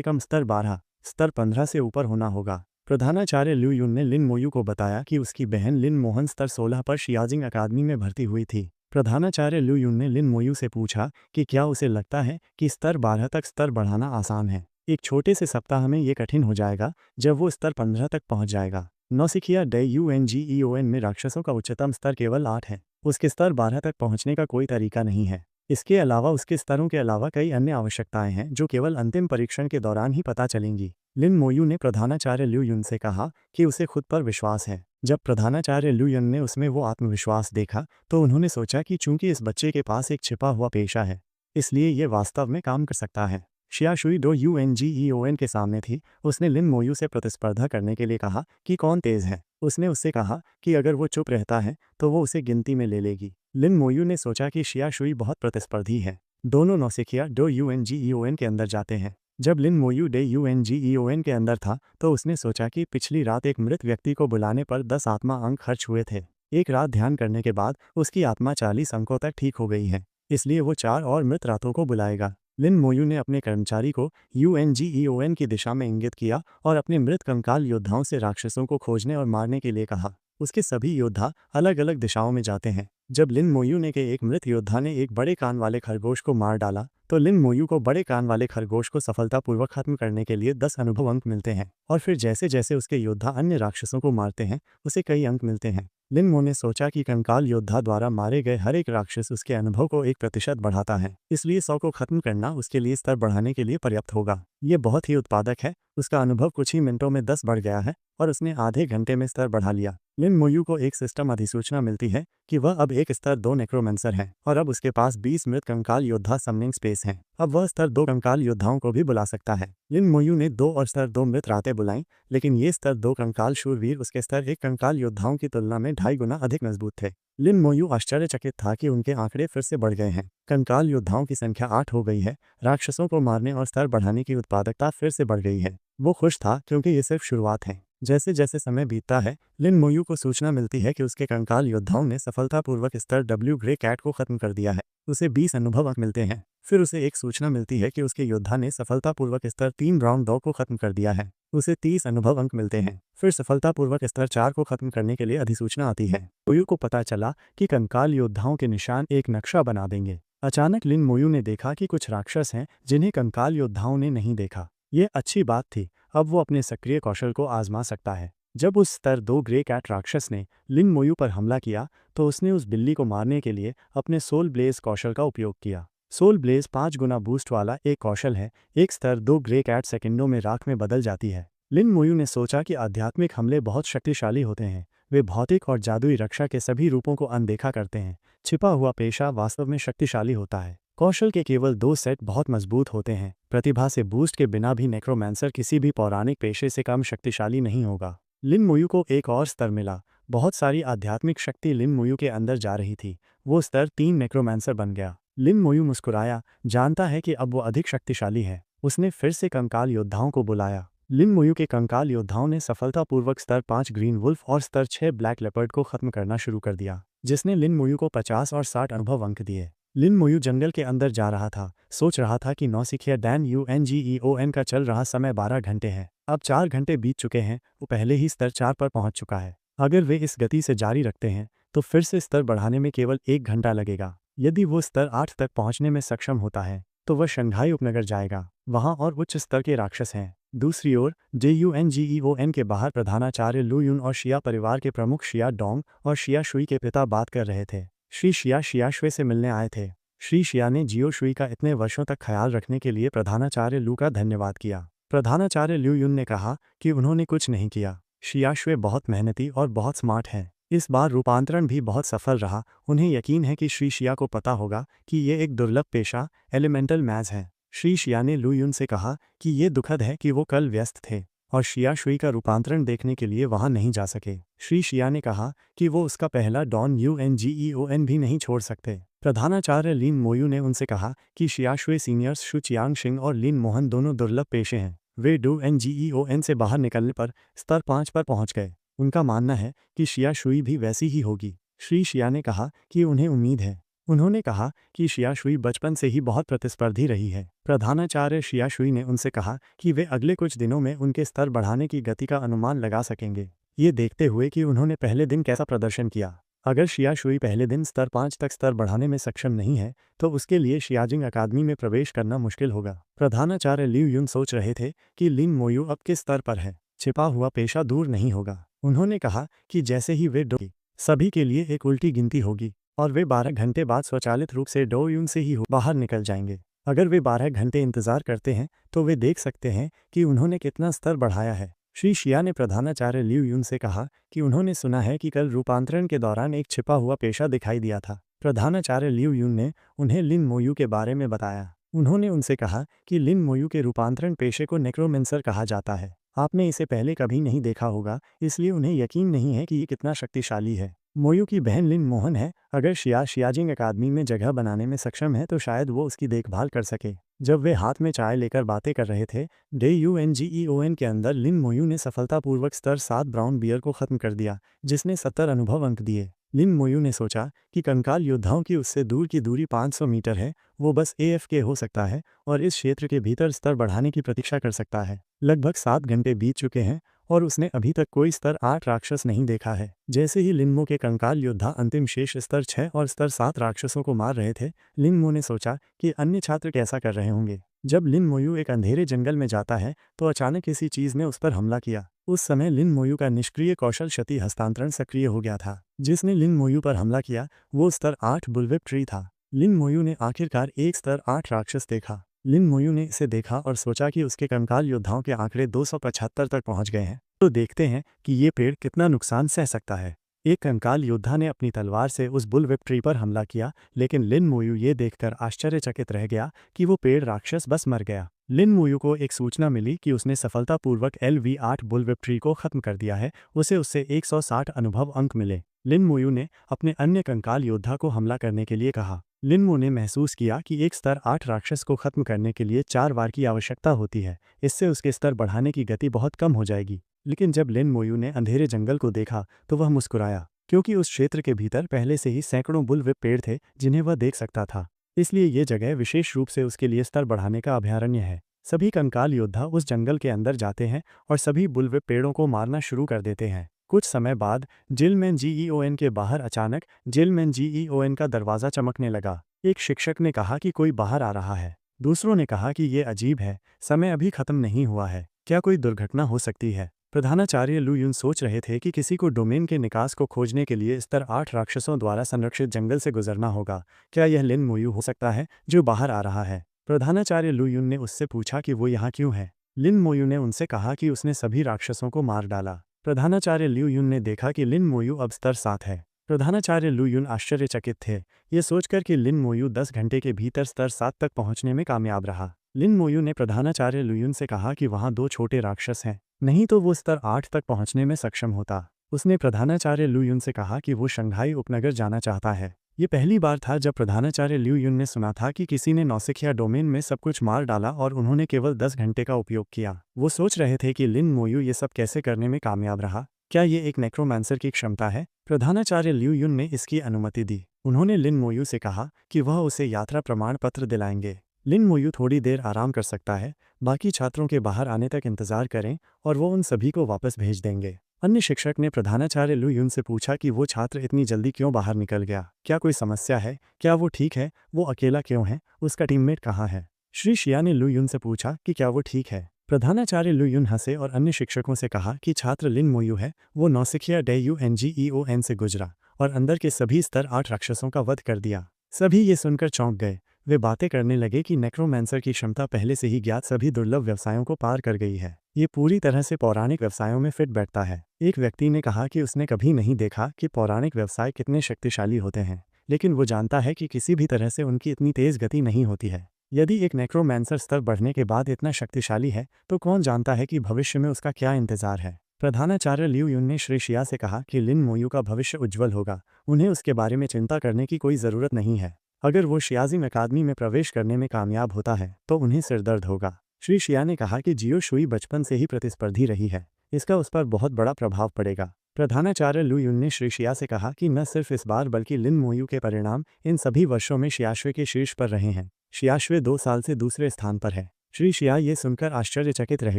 कम स्तर 12, स्तर 15 से ऊपर होना होगा। प्रधानाचार्य लू युन ने लिन मोयू को बताया कि उसकी बहन लिन मोहन स्तर 16 पर शियाजिंग अकादमी में भर्ती हुई थी। प्रधानाचार्य लू युन ने लिन मोयू से पूछा कि क्या उसे लगता है कि स्तर 12 तक स्तर बढ़ाना आसान है। एक छोटे से सप्ताह में ये कठिन हो जाएगा जब वो स्तर 15 तक पहुंच जाएगा। नौसिखिया डे यूएनजीईओएन में राक्षसों का उच्चतम स्तर केवल 8 है। उसके स्तर 12 तक पहुंचने का कोई तरीका नहीं है। इसके अलावा उसके स्तरों के अलावा कई अन्य आवश्यकताएं हैं जो केवल अंतिम परीक्षण के दौरान ही पता चलेंगी। लिन मोयू ने प्रधानाचार्य लू युन से कहा कि उसे खुद पर विश्वास है। जब प्रधानाचार्य लू युन ने उसमें वो आत्मविश्वास देखा तो उन्होंने सोचा कि चूंकि इस बच्चे के पास एक छिपा हुआ पेशा है, इसलिए ये वास्तव में काम कर सकता है। शिया शुई डो यूएनजीईओएन के सामने थी। उसने लिन मोयू से प्रतिस्पर्धा करने के लिए कहा कि कौन तेज है। उसने उससे कहा कि अगर वो चुप रहता है तो वो उसे गिनती में ले लेगी। लिन मोयू ने सोचा कि शिया शुई बहुत प्रतिस्पर्धी है। दोनों नौसिखिया डो यूएनजीईओएन के अंदर जाते हैं। जब लिन मोयू डे यूएनजीईओएन के अंदर था तो उसने सोचा कि पिछली रात एक मृत व्यक्ति को बुलाने पर 10 आत्मा अंक खर्च हुए थे। एक रात ध्यान करने के बाद उसकी आत्मा 40 अंकों तक ठीक हो गई है, इसलिए वो 4 और मृत रातों को बुलाएगा। लिन मोयू ने अपने कर्मचारी को यूएनजीईओएन की दिशा में इंगित किया और अपने मृत कंकाल योद्धाओं से राक्षसों को खोजने और मारने के लिए कहा। उसके सभी योद्धा अलग अलग दिशाओं में जाते हैं। जब लिन मोयू ने के एक मृत योद्धा ने एक बड़े कान वाले खरगोश को मार डाला तो लिन मोयू को बड़े कान वाले खरगोश को सफलतापूर्वक खत्म करने के लिए 10 अनुभव अंक मिलते हैं और फिर जैसे जैसे उसके योद्धा अन्य राक्षसों को मारते हैं उसे कई अंक मिलते हैं। लिन मो ने सोचा कि कंकाल योद्धा द्वारा मारे गए हर एक राक्षस उसके अनुभव को 1% बढ़ाता है, इसलिए 100 को खत्म करना उसके लिए स्तर बढ़ाने के लिए पर्याप्त होगा। ये बहुत ही उत्पादक है। उसका अनुभव कुछ ही मिनटों में 10 बढ़ गया है और उसने आधे घंटे में स्तर बढ़ा लिया। लिन मोयू को एक सिस्टम अधिसूचना मिलती है कि वह अब एक स्तर 2 नेक्रोमेंसर है और अब उसके पास 20 मृत कंकाल योद्धा समनिंग स्पेस है। अब वह स्तर 2 कंकाल योद्धाओं को भी बुला सकता है। लिन मोयू ने 2 और स्तर 2 मृत रातें बुलाईं, लेकिन ये स्तर 2 कंकाल शूरवीर उसके स्तर 1 कंकाल योद्धाओं की तुलना में 2.5 गुना अधिक मजबूत थे। लिन मोयू आश्चर्यचकित था कि उनके आंकड़े फिर से बढ़ गए हैं। कंकाल योद्धाओं की संख्या 8 हो गई है। राक्षसों को मारने और स्तर बढ़ाने की उत्पादकता फिर से बढ़ गई है। वो खुश था क्योंकि ये सिर्फ शुरुआत है। जैसे जैसे समय बीतता है, लिन मोयू को सूचना मिलती है कि उसके कंकाल योद्धाओं ने सफलतापूर्वक स्तर डब्ल्यू ग्रे कैट को खत्म कर दिया है। उसे 20 अनुभव अंक मिलते हैं। फिर उसे एक सूचना मिलती है कि उसके योद्धा ने सफलतापूर्वक स्तर 3 ब्राउन डॉग को खत्म कर दिया है। उसे 30 अनुभव अंक मिलते हैं। फिर सफलतापूर्वक स्तर 4 को खत्म करने के लिए अधिसूचना आती है। मोयू को पता चला कि कंकाल योद्धाओं के निशान एक नक्शा बना देंगे। अचानक लिन मोयू ने देखा कि कुछ राक्षस हैं जिन्हें कंकाल योद्धाओं ने नहीं देखा। ये अच्छी बात थी। अब वो अपने सक्रिय कौशल को आजमा सकता है। जब उस स्तर 2 ग्रे कैट राक्षस ने लिन मोयू पर हमला किया तो उसने उस बिल्ली को मारने के लिए अपने सोल ब्लेज कौशल का उपयोग किया। सोल ब्लेज 5 गुना बूस्ट वाला एक कौशल है। एक स्तर 2 ग्रे कैट सेकंडों में राख में बदल जाती है। लिन मोयू ने सोचा कि आध्यात्मिक हमले बहुत शक्तिशाली होते हैं। वे भौतिक और जादुई रक्षा के सभी रूपों को अनदेखा करते हैं। छिपा हुआ पेशा वास्तव में शक्तिशाली होता है। कौशल के केवल 2 सेट बहुत मजबूत होते हैं। प्रतिभा से बूस्ट के बिना भी नेक्रोमैंसर किसी भी पौराणिक पेशे से कम शक्तिशाली नहीं होगा। लिन मोयू को एक और स्तर मिला। बहुत सारी आध्यात्मिक शक्ति लिन मोयू के अंदर जा रही थी। वो स्तर 3 नेक्रोमैंसर बन गया। लिन मोयू मुस्कुराया, जानता है कि अब वो अधिक शक्तिशाली है। उसने फिर से कंकाल योद्धाओं को बुलाया। लिन मोयू के कंकाल योद्धाओं ने सफलतापूर्वक स्तर 5 ग्रीन वुल्फ और स्तर 6 ब्लैक लेपर्ड को खत्म करना शुरू कर दिया, जिसने लिन मोयू को 50 और 60 अनुभव अंक दिए। लिन मोयू जंगल के अंदर जा रहा था, सोच रहा था कि नौसिखिया डैन यूएनजीईओएन का चल रहा समय 12 घंटे है। अब 4 घंटे बीत चुके हैं। वो पहले ही स्तर 4 पर पहुंच चुका है। अगर वे इस गति से जारी रखते हैं तो फिर से स्तर बढ़ाने में केवल 1 घंटा लगेगा। यदि वो स्तर 8 तक पहुंचने में सक्षम होता है तो वह शंघाई उपनगर जाएगा। वहां और उच्च स्तर के राक्षस हैं। दूसरी ओर JUNGEON के बाहर प्रधानाचार्य लू युन और शिया परिवार के प्रमुख शिया डोंग और शिया शुई के पिता बात कर रहे थे। श्री शिया शिया शुई से मिलने आए थे। श्री शिया ने जियो शुई का इतने वर्षों तक ख्याल रखने के लिए प्रधानाचार्य लू का धन्यवाद किया। प्रधानाचार्य लू युन ने कहा कि उन्होंने कुछ नहीं किया। शिया शुई बहुत मेहनती और बहुत स्मार्ट है। इस बार रूपांतरण भी बहुत सफल रहा। उन्हें यकीन है कि श्री शिया को पता होगा कि ये एक दुर्लभ पेशा एलिमेंटल मैज है। श्री शिया ने लू युन से कहा कि ये दुखद है कि वो कल व्यस्त थे और शिया शुई का रूपांतरण देखने के लिए वहां नहीं जा सके। श्री शिया ने कहा कि वो उसका पहला डॉन यूएनजीईओएन भी नहीं छोड़ सकते। प्रधानाचार्य लिन मोयू ने उनसे कहा कि शिया शुई सीनियर्स शु चियांगशिंग और लिन मोहन दोनों दुर्लभ पेशे हैं। वे डूएनजीईओएन से बाहर निकलने पर स्तर 5 पर पहुंच गए। उनका मानना है कि शिया शुई भी वैसी ही होगी। श्री शिया ने कहा कि उन्हें उम्मीद है। उन्होंने कहा कि शिया शुई बचपन से ही बहुत प्रतिस्पर्धी रही है। प्रधानाचार्य शिया शुई ने उनसे कहा कि वे अगले कुछ दिनों में उनके स्तर बढ़ाने की गति का अनुमान लगा सकेंगे, ये देखते हुए कि उन्होंने पहले दिन कैसा प्रदर्शन किया। अगर शिया शुई पहले दिन स्तर 5 तक स्तर बढ़ाने में सक्षम नहीं है तो उसके लिए शियाजिंग अकादमी में प्रवेश करना मुश्किल होगा। प्रधानाचार्य लिu युन सोच रहे थे कि लिन मोयू अब किस स्तर पर है। छिपा हुआ पेशा दूर नहीं होगा। उन्होंने कहा कि जैसे ही वे डो सभी के लिए एक उल्टी गिनती होगी और वे 12 घंटे बाद स्वचालित रूप से डो यून से ही बाहर निकल जाएंगे। अगर वे 12 घंटे इंतजार करते हैं तो वे देख सकते हैं कि उन्होंने कितना स्तर बढ़ाया है। श्री शिया ने प्रधानाचार्य लिu युन से कहा कि उन्होंने सुना है कि कल रूपांतरण के दौरान एक छिपा हुआ पेशा दिखाई दिया था। प्रधानाचार्य लिu युन ने उन्हें लिन मोयू के बारे में बताया। उन्होंने उनसे कहा कि लिन मोयू के रूपांतरण पेशे को नेक्रोमेंसर कहा जाता है। आपने इसे पहले कभी नहीं देखा होगा, इसलिए उन्हें यकीन नहीं है कि ये कितना शक्तिशाली है। मोयू की बहन लिन मोहन है। अगर शिया शियाजिंग अकादमी में जगह बनाने में सक्षम है तो शायद वो उसकी देखभाल कर सके। जब वे हाथ में चाय लेकर बातें कर रहे थे, DUNGEON के अंदर लिन मोयू ने सफलतापूर्वक स्तर 7 ब्राउन बियर को खत्म कर दिया, जिसने 70 अनुभव अंक दिए। लिन मोयू ने सोचा कि कंकाल योद्धाओं की उससे दूर की दूरी 500 मीटर है। वो बस AFK हो सकता है और इस क्षेत्र के भीतर स्तर बढ़ाने की प्रतीक्षा कर सकता है। लगभग 7 घंटे बीत चुके हैं और उसने अभी तक कोई स्तर 8 राक्षस नहीं देखा है। जैसे ही लिनमो के कंकाल योद्धा अंतिम शेष स्तर 6 और स्तर 7 राक्षसों को मार रहे थे, लिनमो ने सोचा कि अन्य छात्र कैसा कर रहे होंगे। जब लिन मोयू एक अंधेरे जंगल में जाता है तो अचानक किसी चीज ने उस पर हमला किया। उस समय लिन मोयू का निष्क्रिय कौशल क्षति हस्तांतरण सक्रिय हो गया था। जिसने लिन मोयू पर हमला किया वो स्तर 8 बुलविप ट्री था। लिन मोयू ने आखिरकार एक स्तर 8 राक्षस देखा। लिन मोयू ने इसे देखा और सोचा कि उसके कंकाल योद्धाओं के आंकड़े 275 तक पहुंच गए हैं। तो देखते हैं कि ये पेड़ कितना नुकसान सह सकता है। एक कंकाल योद्धा ने अपनी तलवार से उस बुलविप ट्री पर हमला किया, लेकिन लिन मोयू ये देखकर आश्चर्यचकित रह गया कि वो पेड़ राक्षस बस मर गया। लिन मोयू को एक सूचना मिली कि उसने सफलतापूर्वक LV8 बुलविप ट्री को खत्म कर दिया है। उससे 160 अनुभव अंक मिले। लिन मोयू ने अपने अन्य कंकाल योद्धा को हमला करने के लिए कहा। लिनमो ने महसूस किया कि एक स्तर 8 राक्षस को खत्म करने के लिए 4 बार की आवश्यकता होती है। इससे उसके स्तर बढ़ाने की गति बहुत कम हो जाएगी। लेकिन जब लिन मोयू ने अंधेरे जंगल को देखा तो वह मुस्कुराया, क्योंकि उस क्षेत्र के भीतर पहले से ही सैकड़ों बुलविप पेड़ थे जिन्हें वह देख सकता था। इसलिए ये जगह विशेष रूप से उसके लिए स्तर बढ़ाने का अभयारण्य है। सभी कंकाल योद्धा उस जंगल के अंदर जाते हैं और सभी बुलविप पेड़ों को मारना शुरू कर देते हैं। कुछ समय बाद जिलमैन GEON के बाहर अचानक जिलमैन GEON का दरवाज़ा चमकने लगा। एक शिक्षक ने कहा कि कोई बाहर आ रहा है। दूसरों ने कहा कि ये अजीब है, समय अभी खत्म नहीं हुआ है, क्या कोई दुर्घटना हो सकती है। प्रधानाचार्य लिu युन सोच रहे थे कि किसी को डोमेन के निकास को खोजने के लिए स्तर 8 राक्षसों द्वारा संरक्षित जंगल से गुजरना होगा। क्या यह लिन मोयू हो सकता है जो बाहर आ रहा है? प्रधानाचार्य लिu युन ने उससे पूछा कि वो यहाँ क्यों है। लिन मोयू ने उनसे कहा कि उसने सभी राक्षसों को मार डाला। प्रधानाचार्य लिu युन ने देखा कि लिन मोयू अब स्तर 7 है। प्रधानाचार्य लिu युन आश्चर्यचकित थे, ये सोचकर कि लिन मोयू 10 घंटे के भीतर स्तर 7 तक पहुंचने में कामयाब रहा। लिन मोयू ने प्रधानाचार्य लिu युन से कहा कि वहां 2 छोटे राक्षस हैं, नहीं तो वो स्तर 8 तक पहुंचने में सक्षम होता। उसने प्रधानाचार्य लिu युन से कहा कि वो शंघाई उपनगर जाना चाहता है। ये पहली बार था जब प्रधानाचार्य लिu युन ने सुना था कि किसी ने नौसिखिया डोमेन में सब कुछ मार डाला और उन्होंने केवल 10 घंटे का उपयोग किया। वो सोच रहे थे कि लिन मोयू ये सब कैसे करने में कामयाब रहा। क्या ये एक नेक्रोमांसर की क्षमता है? प्रधानाचार्य लिu युन ने इसकी अनुमति दी। उन्होंने लिन मोयू से कहा कि वह उसे यात्रा प्रमाण पत्र दिलाएंगे। लिन मोयू थोड़ी देर आराम कर सकता है, बाकी छात्रों के बाहर आने तक इंतजार करें और वो उन सभी को वापस भेज देंगे। अन्य शिक्षक ने प्रधानाचार्य लिu युन से पूछा कि वो छात्र इतनी जल्दी क्यों बाहर निकल गया, क्या कोई समस्या है, क्या वो ठीक है, वो अकेला क्यों है, उसका टीममेट कहाँ है? श्री शिया ने लिu युन से पूछा कि क्या वो ठीक है। प्रधानाचार्य लिu युन हंसे और अन्य शिक्षकों से कहा कि छात्र लिन मोयू है, वो नौसिखिया DUNGEON से गुजरा और अंदर के सभी स्तर 8 राक्षसों का वध कर दिया। सभी ये सुनकर चौंक गए। वे बातें करने लगे कि नेक्रोमांसर की क्षमता पहले से ही ज्ञात सभी दुर्लभ व्यवसायों को पार कर गई है। ये पूरी तरह से पौराणिक व्यवसायों में फिट बैठता है। एक व्यक्ति ने कहा कि उसने कभी नहीं देखा कि पौराणिक व्यवसाय कितने शक्तिशाली होते हैं, लेकिन वो जानता है कि किसी भी तरह से उनकी इतनी तेज गति नहीं होती है। यदि एक नेक्रोमैंसर स्तर बढ़ने के बाद इतना शक्तिशाली है तो कौन जानता है कि भविष्य में उसका क्या इंतजार है। प्रधानाचार्य लिu युन ने श्री शिया से कहा कि लिन मोयू का भविष्य उज्जवल होगा, उन्हें उसके बारे में चिंता करने की कोई ज़रूरत नहीं है। अगर वो शियाजिम अकादमी में प्रवेश करने में कामयाब होता है तो उन्हें सिरदर्द होगा। श्री शिया ने कहा कि जियो शुई बचपन से ही प्रतिस्पर्धी रही है, इसका उस पर बहुत बड़ा प्रभाव पड़ेगा। प्रधानाचार्य लिu युन ने श्री शिया से कहा कि न सिर्फ इस बार बल्कि लिन मोयू के परिणाम इन सभी वर्षों में शियाशवे के शीर्ष पर रहे हैं। शियाशवे 2 साल से दूसरे स्थान पर है। श्री शिया ये सुनकर आश्चर्यचकित रह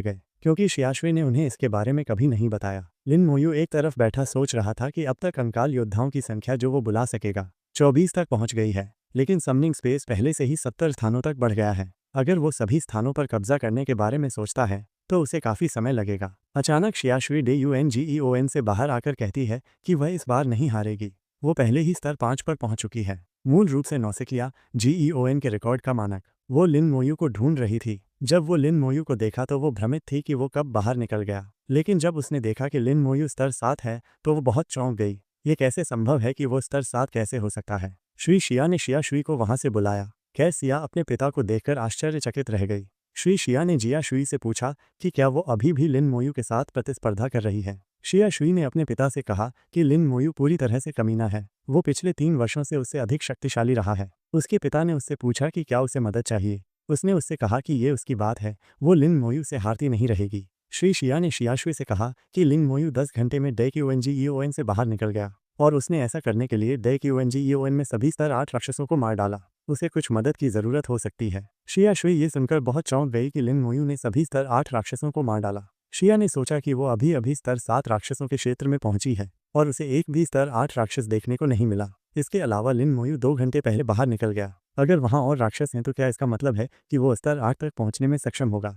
गए, क्योंकि शियाशवे ने उन्हें इसके बारे में कभी नहीं बताया। लिन मोयू एक तरफ बैठा सोच रहा था कि अब तक कंकाल योद्धाओं की संख्या जो वो बुला सकेगा 24 तक पहुंच गई है, लेकिन समनिंग स्पेस पहले से ही 70 स्थानों तक बढ़ गया है। अगर वो सभी स्थानों पर कब्जा करने के बारे में सोचता है तो उसे काफ़ी समय लगेगा। अचानक शियाशवी DUNGEON से बाहर आकर कहती है कि वह इस बार नहीं हारेगी, वो पहले ही स्तर 5 पर पहुंच चुकी है। मूल रूप से नौसिखिया GEON के रिकॉर्ड का मानक। वो लिन मोयू को ढूंढ रही थी। जब वो लिन मोयू को देखा तो वो भ्रमित थी कि वो कब बाहर निकल गया, लेकिन जब उसने देखा कि लिन मोयू स्तर 7 है तो वो बहुत चौंक गई। ये कैसे संभव है कि वो स्तर 7 कैसे हो सकता है। श्री शिया ने शिया शुई को वहां से बुलाया। सिया अपने पिता को देखकर आश्चर्यचकित रह गई। श्री शिया ने जिया शुई से पूछा कि क्या वो अभी भी लिन मोयू के साथ प्रतिस्पर्धा कर रही है। शिया शुई ने अपने पिता से कहा कि लिन मोयू पूरी तरह से कमीना है, वो पिछले 3 वर्षों से उससे अधिक शक्तिशाली रहा है। उसके पिता ने उससे पूछा कि क्या उसे मदद चाहिए। उसने उससे कहा कि ये उसकी बात है, वो लिन मोयू से हारती नहीं रहेगी। श्री शिया ने शिया शुई से कहा कि लिन मोयू 10 घंटे में DQNGEON से बाहर निकल गया और उसने ऐसा करने के लिए DQNGEON में सभी स्तर 8 राक्षसों को मार डाला। उसे कुछ मदद की ज़रूरत हो सकती है। शिया शुई ये सुनकर बहुत चौंक गई कि लिन मोयू ने सभी स्तर 8 राक्षसों को मार डाला। शिया ने सोचा कि वो अभी अभी स्तर 7 राक्षसों के क्षेत्र में पहुंची है और उसे एक भी स्तर 8 राक्षस देखने को नहीं मिला। इसके अलावा लिन मोयू 2 घंटे पहले बाहर निकल गया। अगर वहां और राक्षस हैं तो क्या इसका मतलब है कि वो स्तर 8 तक पहुंचने में सक्षम होगा।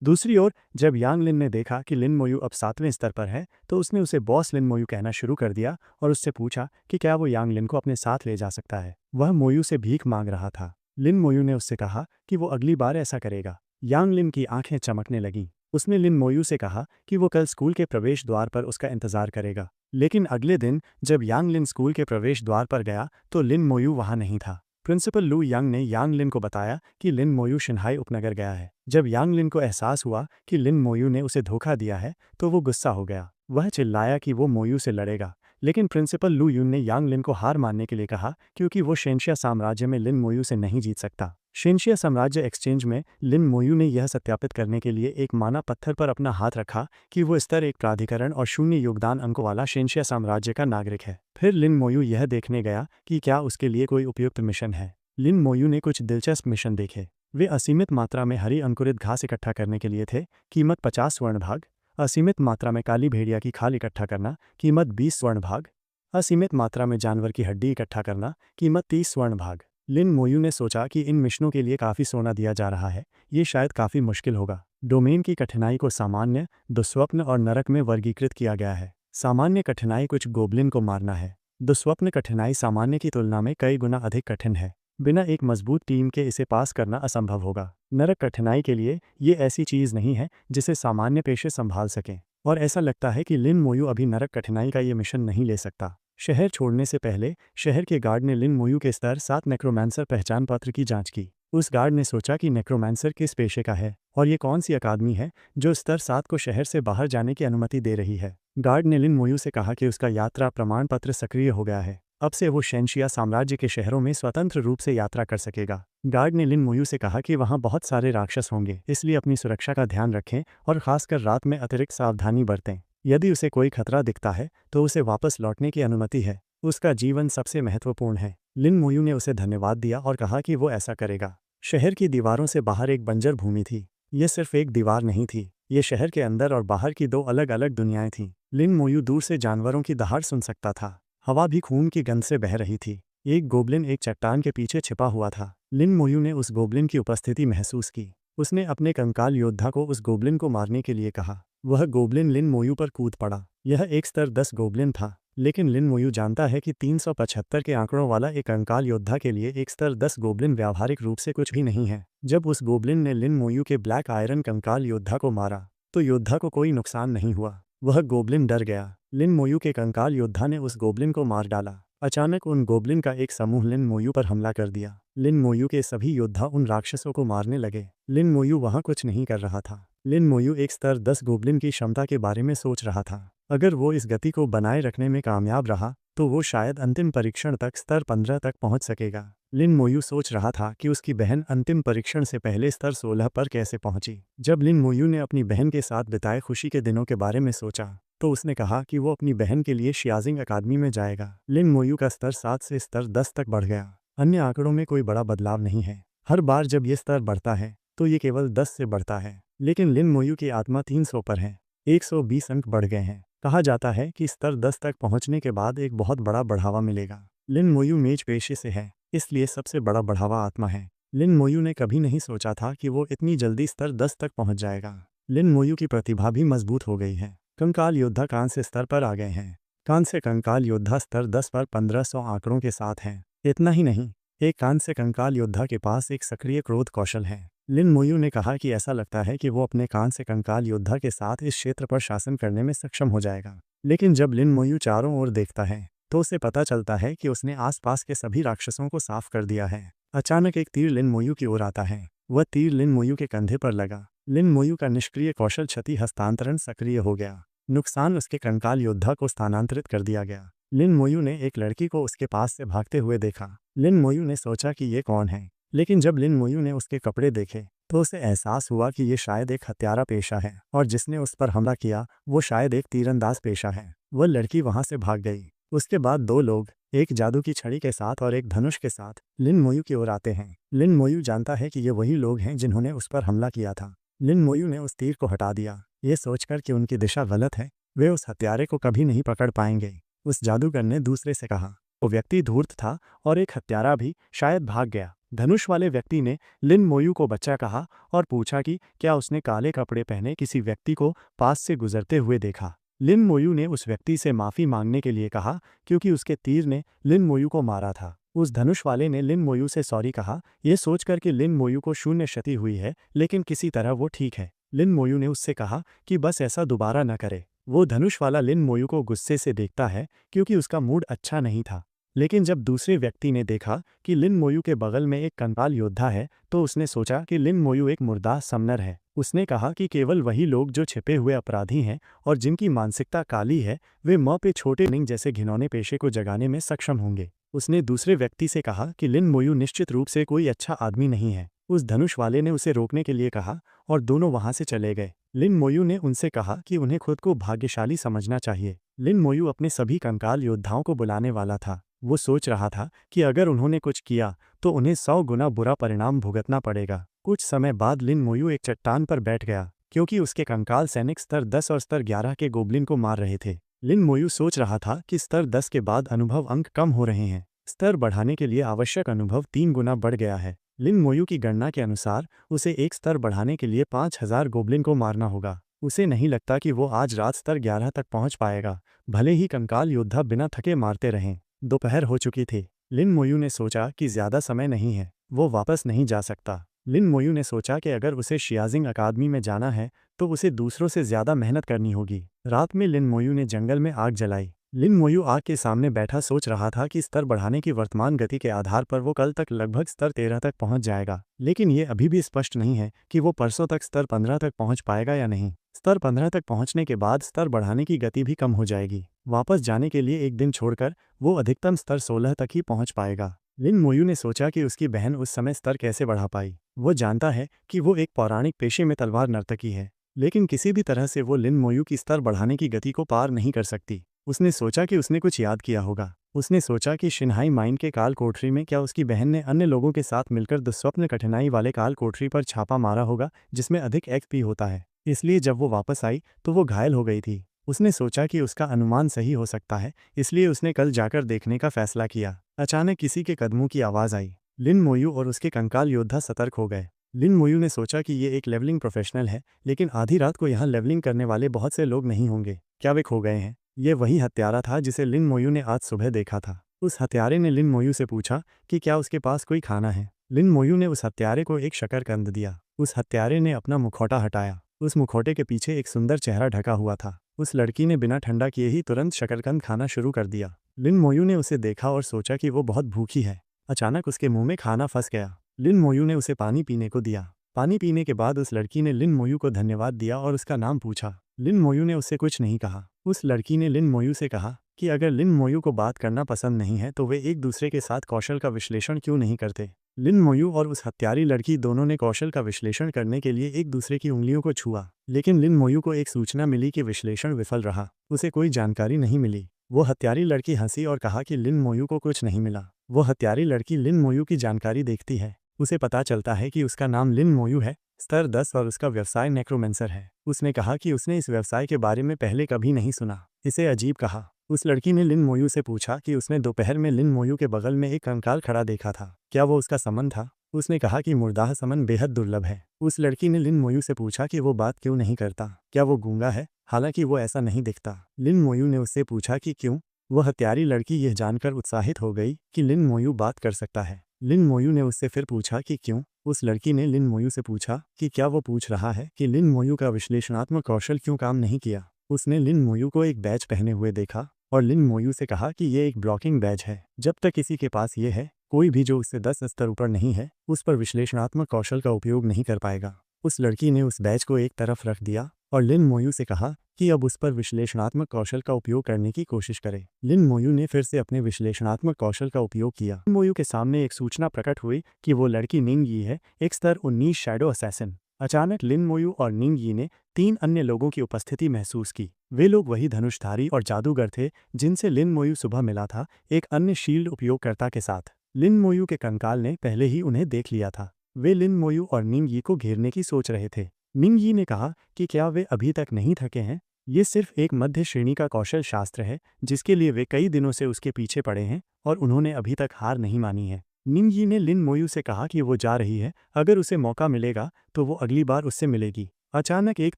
दूसरी ओर जब यांग लिन ने देखा कि लिन मोयू अब 7वें स्तर पर है तो उसने उसे बॉस लिन मोयू कहना शुरू कर दिया और उससे पूछा कि क्या वो यांग लिन को अपने साथ ले जा सकता है। वह मोयू से भीख मांग रहा था। लिन मोयू ने उससे कहा कि वो अगली बार ऐसा करेगा। यांग लिन की आंखें चमकने लगीं। उसने लिन मोयू से कहा कि वो कल स्कूल के प्रवेश द्वार पर उसका इंतजार करेगा। लेकिन अगले दिन जब यांग लिन स्कूल के प्रवेश द्वार पर गया तो लिन मोयू वहां नहीं था। प्रिंसिपल लू यांग ने यांग लिन को बताया कि लिन मोयू शिन्हाई उपनगर गया है। जब यांग लिन को एहसास हुआ कि लिन मोयू ने उसे धोखा दिया है तो वो गुस्सा हो गया। वह चिल्लाया कि वो मोयू से लड़ेगा, लेकिन प्रिंसिपल लू यून ने यांग लिन को हार मानने के लिए कहा क्योंकि वो शेंशिया साम्राज्य में लिन मोयू से नहीं जीत सकता। शेंशिया साम्राज्य एक्सचेंज में लिन मोयू ने यह सत्यापित करने के लिए एक माना पत्थर पर अपना हाथ रखा कि वो स्तर 1 प्राधिकरण और 0 योगदान अंकों वाला शेंशिया साम्राज्य का नागरिक है। फिर लिन मोयू यह देखने गया कि क्या उसके लिए कोई उपयुक्त मिशन है। लिन मोयू ने कुछ दिलचस्प मिशन देखे। वे असीमित मात्रा में हरी अंकुरित घास इकट्ठा करने के लिए थे, कीमत 50 स्वर्ण भाग। असीमित मात्रा में काली भेड़िया की खाल इकट्ठा करना, कीमत 20 स्वर्ण भाग। असीमित मात्रा में जानवर की हड्डी इकट्ठा करना, कीमत 30 स्वर्ण भाग। लिन मोयू ने सोचा कि इन मिशनों के लिए काफ़ी सोना दिया जा रहा है, ये शायद काफ़ी मुश्किल होगा। डोमेन की कठिनाई को सामान्य, दुस्वप्न और नरक में वर्गीकृत किया गया है। सामान्य कठिनाई कुछ गोब्लिन को मारना है। दुस्वप्न कठिनाई सामान्य की तुलना में कई गुना अधिक कठिन है। बिना एक मजबूत टीम के इसे पास करना असंभव होगा। नरक कठिनाई के लिए ये ऐसी चीज़ नहीं है जिसे सामान्य पेशे संभाल सकें, और ऐसा लगता है कि लिन मोयू अभी नरक कठिनाई का ये मिशन नहीं ले सकता। शहर छोड़ने से पहले शहर के गार्ड ने लिन मोयू के स्तर 7 नेक्रोमैंसर पहचान पत्र की जांच की। उस गार्ड ने सोचा कि नेक्रोमैंसर किस पेशे का है और ये कौन सी अकादमी है जो स्तर 7 को शहर से बाहर जाने की अनुमति दे रही है। गार्ड ने लिन मोयू से कहा कि उसका यात्रा प्रमाण पत्र सक्रिय हो गया है, अब से वो शेंशिया साम्राज्य के शहरों में स्वतंत्र रूप से यात्रा कर सकेगा। गार्ड ने लिन मोयू से कहा कि वहाँ बहुत सारे राक्षस होंगे, इसलिए अपनी सुरक्षा का ध्यान रखें और खासकर रात में अतिरिक्त सावधानी बरतें। यदि उसे कोई खतरा दिखता है तो उसे वापस लौटने की अनुमति है, उसका जीवन सबसे महत्वपूर्ण है। लिन मोयू ने उसे धन्यवाद दिया और कहा कि वो ऐसा करेगा। शहर की दीवारों से बाहर एक बंजर भूमि थी। ये सिर्फ एक दीवार नहीं थी, ये शहर के अंदर और बाहर की 2 अलग अलग दुनियाएं थीं। लिन मोयू दूर से जानवरों की दहाड़ सुन सकता था। हवा भी खून की गंध से बह रही थी। एक गोब्लिन एक चट्टान के पीछे छिपा हुआ था। लिन मोयू ने उस गोब्लिन की उपस्थिति महसूस की। उसने अपने कंकाल योद्धा को उस गोब्लिन को मारने के लिए कहा। वह गोब्लिन लिन मोयू पर कूद पड़ा। यह एक स्तर 10 गोब्लिन था, लेकिन लिन मोयू जानता है कि 375 के आंकड़ों वाला एक कंकाल योद्धा के लिए एक स्तर 10 गोब्लिन व्यावहारिक रूप से कुछ भी नहीं है। जब उस गोब्लिन ने लिन मोयू के ब्लैक आयरन कंकाल योद्धा को मारा तो योद्धा को कोई नुकसान नहीं हुआ। वह गोब्लिन डर गया। लिन मोयू के कंकाल योद्धा ने उस गोब्लिन को मार डाला अचानक उन गोब्लिन का एक समूह लिन मोयू पर हमला कर दिया। लिन मोयू के सभी योद्धा उन राक्षसों को मारने लगे। लिन मोयू वहां कुछ नहीं कर रहा था। लिन मोयू एक स्तर 10 गोब्लिन की क्षमता के बारे में सोच रहा था। अगर वो इस गति को बनाए रखने में कामयाब रहा तो वो शायद अंतिम परीक्षण तक स्तर 15 तक पहुंच सकेगा। लिन मोयू सोच रहा था कि उसकी बहन अंतिम परीक्षण से पहले स्तर 16 पर कैसे पहुंची। जब लिन मोयू ने अपनी बहन के साथ बिताए खुशी के दिनों के बारे में सोचा तो उसने कहा कि वो अपनी बहन के लिए शियाजिंग अकादमी में जाएगा। लिन मोयू का स्तर 7 से स्तर 10 तक बढ़ गया। अन्य आंकड़ों में कोई बड़ा बदलाव नहीं है। हर बार जब ये स्तर बढ़ता है तो ये केवल 10 से बढ़ता है। लेकिन लिन मोयू की आत्मा 300 पर है। 120 अंक बढ़ गए हैं। कहा जाता है कि स्तर 10 तक पहुंचने के बाद एक बहुत बड़ा बढ़ावा मिलेगा। लिन मोयू मेज पेशे से है, इसलिए सबसे बड़ा बढ़ावा आत्मा है। लिन मोयू ने कभी नहीं सोचा था कि वो इतनी जल्दी स्तर 10 तक पहुंच जाएगा। लिन मोयू की प्रतिभा भी मजबूत हो गई है। कंकाल योद्धा कांस्य स्तर पर आ गए हैं। कांस्य कंकाल योद्धा स्तर 10 पर 1500 आंकड़ों के साथ हैं। इतना ही नहीं, एक कांस्य कंकाल योद्धा के पास एक सक्रिय क्रोध कौशल है। लिन मोयू ने कहा कि ऐसा लगता है कि वो अपने कांस्य कंकाल योद्धा के साथ इस क्षेत्र पर शासन करने में सक्षम हो जाएगा। लेकिन जब लिन मोयू चारों ओर देखता है तो उसे पता चलता है कि उसने आसपास के सभी राक्षसों को साफ कर दिया है। अचानक एक तीर लिन मोयू की ओर आता है। वह तीर लिन मोयू के कंधे पर लगा। लिन मोयू का निष्क्रिय कौशल क्षति हस्तांतरण सक्रिय हो गया। नुकसान उसके कंकाल योद्धा को स्थानांतरित कर दिया गया। लिन मोयू ने एक लड़की को उसके पास से भागते हुए देखा। लिन मोयू ने सोचा कि ये कौन है, लेकिन जब लिन मोयू ने उसके कपड़े देखे तो उसे एहसास हुआ कि ये शायद एक हत्यारा पेशा है और जिसने उस पर हमला किया वो शायद एक तीरंदाज पेशा है। वह लड़की वहां से भाग गई। उसके बाद दो लोग, एक जादू की छड़ी के साथ और एक धनुष के साथ, लिन मोयू की ओर आते हैं। लिन मोयू जानता है कि ये वही लोग हैं जिन्होंने उस पर हमला किया था। लिन मोयू ने उस तीर को हटा दिया, ये सोचकर कि उनकी दिशा गलत है, वे उस हत्यारे को कभी नहीं पकड़ पाएंगे। उस जादूगर ने दूसरे से कहा। वो व्यक्ति धूर्त था और एक हत्यारा भी, शायद भाग गया। धनुष वाले व्यक्ति ने लिन मोयू को बच्चा कहा और पूछा कि क्या उसने काले कपड़े पहने किसी व्यक्ति को पास से गुजरते हुए देखा। लिन मोयू ने उस व्यक्ति से माफ़ी मांगने के लिए कहा क्योंकि उसके तीर ने लिन मोयू को मारा था। उस धनुष वाले ने लिन मोयू से सॉरी कहा, यह सोचकर कि लिन मोयू को शून्य क्षति हुई है, लेकिन किसी तरह वो ठीक है। लिन मोयू ने उससे कहा कि बस ऐसा दोबारा न करे। वो धनुष वाला लिन मोयू को गुस्से से देखता है क्योंकि उसका मूड अच्छा नहीं था। लेकिन जब दूसरे व्यक्ति ने देखा कि लिन मोयू के बगल में एक कंकाल योद्धा है तो उसने सोचा कि लिन मोयू एक मुर्दाह समनर है। उसने कहा कि केवल वही लोग जो छिपे हुए अपराधी हैं और जिनकी मानसिकता काली है, वे म पे छोटे निंग जैसे घिनौने पेशे को जगाने में सक्षम होंगे। उसने दूसरे व्यक्ति से कहा कि लिन मोयू निश्चित रूप से कोई अच्छा आदमी नहीं है। उस धनुष वाले ने उसे रोकने के लिए कहा और दोनों वहां से चले गए। लिन मोयू ने उनसे कहा कि उन्हें खुद को भाग्यशाली समझना चाहिए। लिन मोयू अपने सभी कंकाल योद्धाओं को बुलाने वाला था। वो सोच रहा था कि अगर उन्होंने कुछ किया तो उन्हें 100 गुना बुरा परिणाम भुगतना पड़ेगा। कुछ समय बाद लिन मोयू एक चट्टान पर बैठ गया क्योंकि उसके कंकाल सैनिक स्तर 10 और स्तर 11 के गोब्लिन को मार रहे थे। लिन मोयू सोच रहा था कि स्तर 10 के बाद अनुभव अंक कम हो रहे हैं। स्तर बढ़ाने के लिए आवश्यक अनुभव 3 गुना बढ़ गया है। लिन मोयू की गणना के अनुसार उसे एक स्तर बढ़ाने के लिए 5000 गोब्लिन को मारना होगा। उसे नहीं लगता कि वो आज रात स्तर 11 तक पहुंच पाएगा, भले ही कंकाल योद्धा बिना थके मारते रहें। दोपहर हो चुकी थी। लिन मोयू ने सोचा कि ज्यादा समय नहीं है, वो वापस नहीं जा सकता। लिन मोयू ने सोचा कि अगर उसे शियाजिंग अकादमी में जाना है तो उसे दूसरों से ज्यादा मेहनत करनी होगी। रात में लिन मोयू ने जंगल में आग जलाई। लिन मोयू आग के सामने बैठा सोच रहा था कि स्तर बढ़ाने की वर्तमान गति के आधार पर वो कल तक लगभग स्तर 13 तक पहुंच जाएगा, लेकिन ये अभी भी स्पष्ट नहीं है कि वो परसों तक स्तर 15 तक पहुंच पाएगा या नहीं। स्तर 15 तक पहुंचने के बाद स्तर बढ़ाने की गति भी कम हो जाएगी। वापस जाने के लिए एक दिन छोड़कर वो अधिकतम स्तर 16 तक ही पहुंच पाएगा। लिन मोयू ने सोचा कि उसकी बहन उस समय स्तर कैसे बढ़ा पाई। वो जानता है कि वो एक पौराणिक पेशे में तलवार नर्तकी है, लेकिन किसी भी तरह से वो लिन मोयू की स्तर बढ़ाने की गति को पार नहीं कर सकती। उसने सोचा कि उसने कुछ याद किया होगा। उसने सोचा कि शिन्हाई माइन के काल कोठरी में क्या उसकी बहन ने अन्य लोगों के साथ मिलकर दुस्वप्न कठिनाई वाले काल कोठरी पर छापा मारा होगा जिसमें अधिक एक्सपी होता है। इसलिए जब वो वापस आई तो वो घायल हो गई थी। उसने सोचा कि उसका अनुमान सही हो सकता है, इसलिए उसने कल जाकर देखने का फैसला किया। अचानक किसी के कदमों की आवाज़ आई। लिन मोयू और उसके कंकाल योद्धा सतर्क हो गए। लिन मोयू ने सोचा कि ये एक लेवलिंग प्रोफेशनल है, लेकिन आधी रात को यहाँ लेवलिंग करने वाले बहुत से लोग नहीं होंगे। क्या वे खो गए हैं? ये वही हत्यारा था जिसे लिन मोयू ने आज सुबह देखा था। उस हत्यारे ने लिन मोयू से पूछा कि क्या उसके पास कोई खाना है। लिन मोयू ने उस हत्यारे को एक शकरकंद दिया। उस हत्यारे ने अपना मुखौटा हटाया। उस मुखौटे के पीछे एक सुंदर चेहरा ढका हुआ था। उस लड़की ने बिना ठंडा किए ही तुरंत शकरकंद खाना शुरू कर दिया। लिन मोयू ने उसे देखा और सोचा कि वो बहुत भूखी है। अचानक उसके मुंह में खाना फंस गया। लिन मोयू ने उसे पानी पीने को दिया। पानी पीने के बाद उस लड़की ने लिन मोयू को धन्यवाद दिया और उसका नाम पूछा। लिन मोयू ने उससे कुछ नहीं कहा। उस लड़की ने लिन मोयू से कहा कि अगर लिन मोयू को बात करना पसंद नहीं है तो वे एक दूसरे के साथ कौशल का विश्लेषण क्यों नहीं करते। लिन मोयू और उस हत्यारी लड़की दोनों ने कौशल का विश्लेषण करने के लिए एक दूसरे की उंगलियों को छुआ, लेकिन लिन मोयू को एक सूचना मिली कि विश्लेषण विफल रहा। उसे कोई जानकारी नहीं मिली। वो हत्यारी लड़की हंसी और कहा कि लिन मोयू को कुछ नहीं मिला। वो हत्यारी लड़की लिन मोयू की जानकारी देखती है। उसे पता चलता है कि उसका नाम लिन मोयू है, स्तर 10 और उसका व्यवसाय नेक्रोमेंसर है। उसने कहा कि उसने इस व्यवसाय के बारे में पहले कभी नहीं सुना। इसे अजीब कहा। उस लड़की ने लिन मोयू से पूछा कि उसने दोपहर में लिन मोयू के बगल में एक कंकाल खड़ा देखा था। क्या वो उसका समन था? उसने कहा कि मुर्दाह समन बेहद दुर्लभ है। उस लड़की ने लिन मोयू से पूछा कि वो बात क्यों नहीं करता, क्या वो गूंगा है? हालांकि वो ऐसा नहीं दिखता। लिन मोयू ने उससे पूछा कि क्यों? वह हत्यारी लड़की यह जानकर उत्साहित हो गई कि लिन मोयू बात कर सकता है। लिन मोयू ने उससे फिर पूछा कि क्यों? उस लड़की ने लिन मोयू से पूछा कि क्या वो पूछ रहा है कि लिन मोयू का विश्लेषणात्मक कौशल क्यों काम नहीं किया। उसने लिन मोयू को एक बैज पहने हुए देखा और लिन मोयू से कहा कि ये एक ब्लॉकिंग बैज है। जब तक किसी के पास ये है, कोई भी जो उससे 10 स्तर ऊपर नहीं है उस पर विश्लेषणात्मक कौशल का उपयोग नहीं कर पाएगा। उस लड़की ने उस बैज को एक तरफ रख दिया और लिन मोयू से कहा कि अब उस पर विश्लेषणात्मक कौशल का उपयोग करने की कोशिश करे। लिन मोयू ने फिर से अपने विश्लेषणात्मक कौशल का उपयोग किया। लिन मोयू के सामने एक सूचना प्रकट हुई कि वो लड़की निंग यी है, एक स्तर 19 शैडो असैसिन। अचानक लिन मोयू और निंग यी ने 3 अन्य लोगों की उपस्थिति महसूस की। वे लोग वही धनुषधारी और जादूगर थे जिनसे लिन मोयू सुबह मिला था, एक अन्य शील्ड उपयोगकर्ता के साथ। लिन मोयू के कंकाल ने पहले ही उन्हें देख लिया था। वे लिन मोयू और निंग यी को घेरने की सोच रहे थे। निंग यी ने कहा कि क्या वे अभी तक नहीं थके हैं? ये सिर्फ एक मध्य श्रेणी का कौशल शास्त्र है जिसके लिए वे कई दिनों से उसके पीछे पड़े हैं और उन्होंने अभी तक हार नहीं मानी है। निंग यी ने लिन मोयू से कहा कि वो जा रही है, अगर उसे मौका मिलेगा तो वो अगली बार उससे मिलेगी। अचानक एक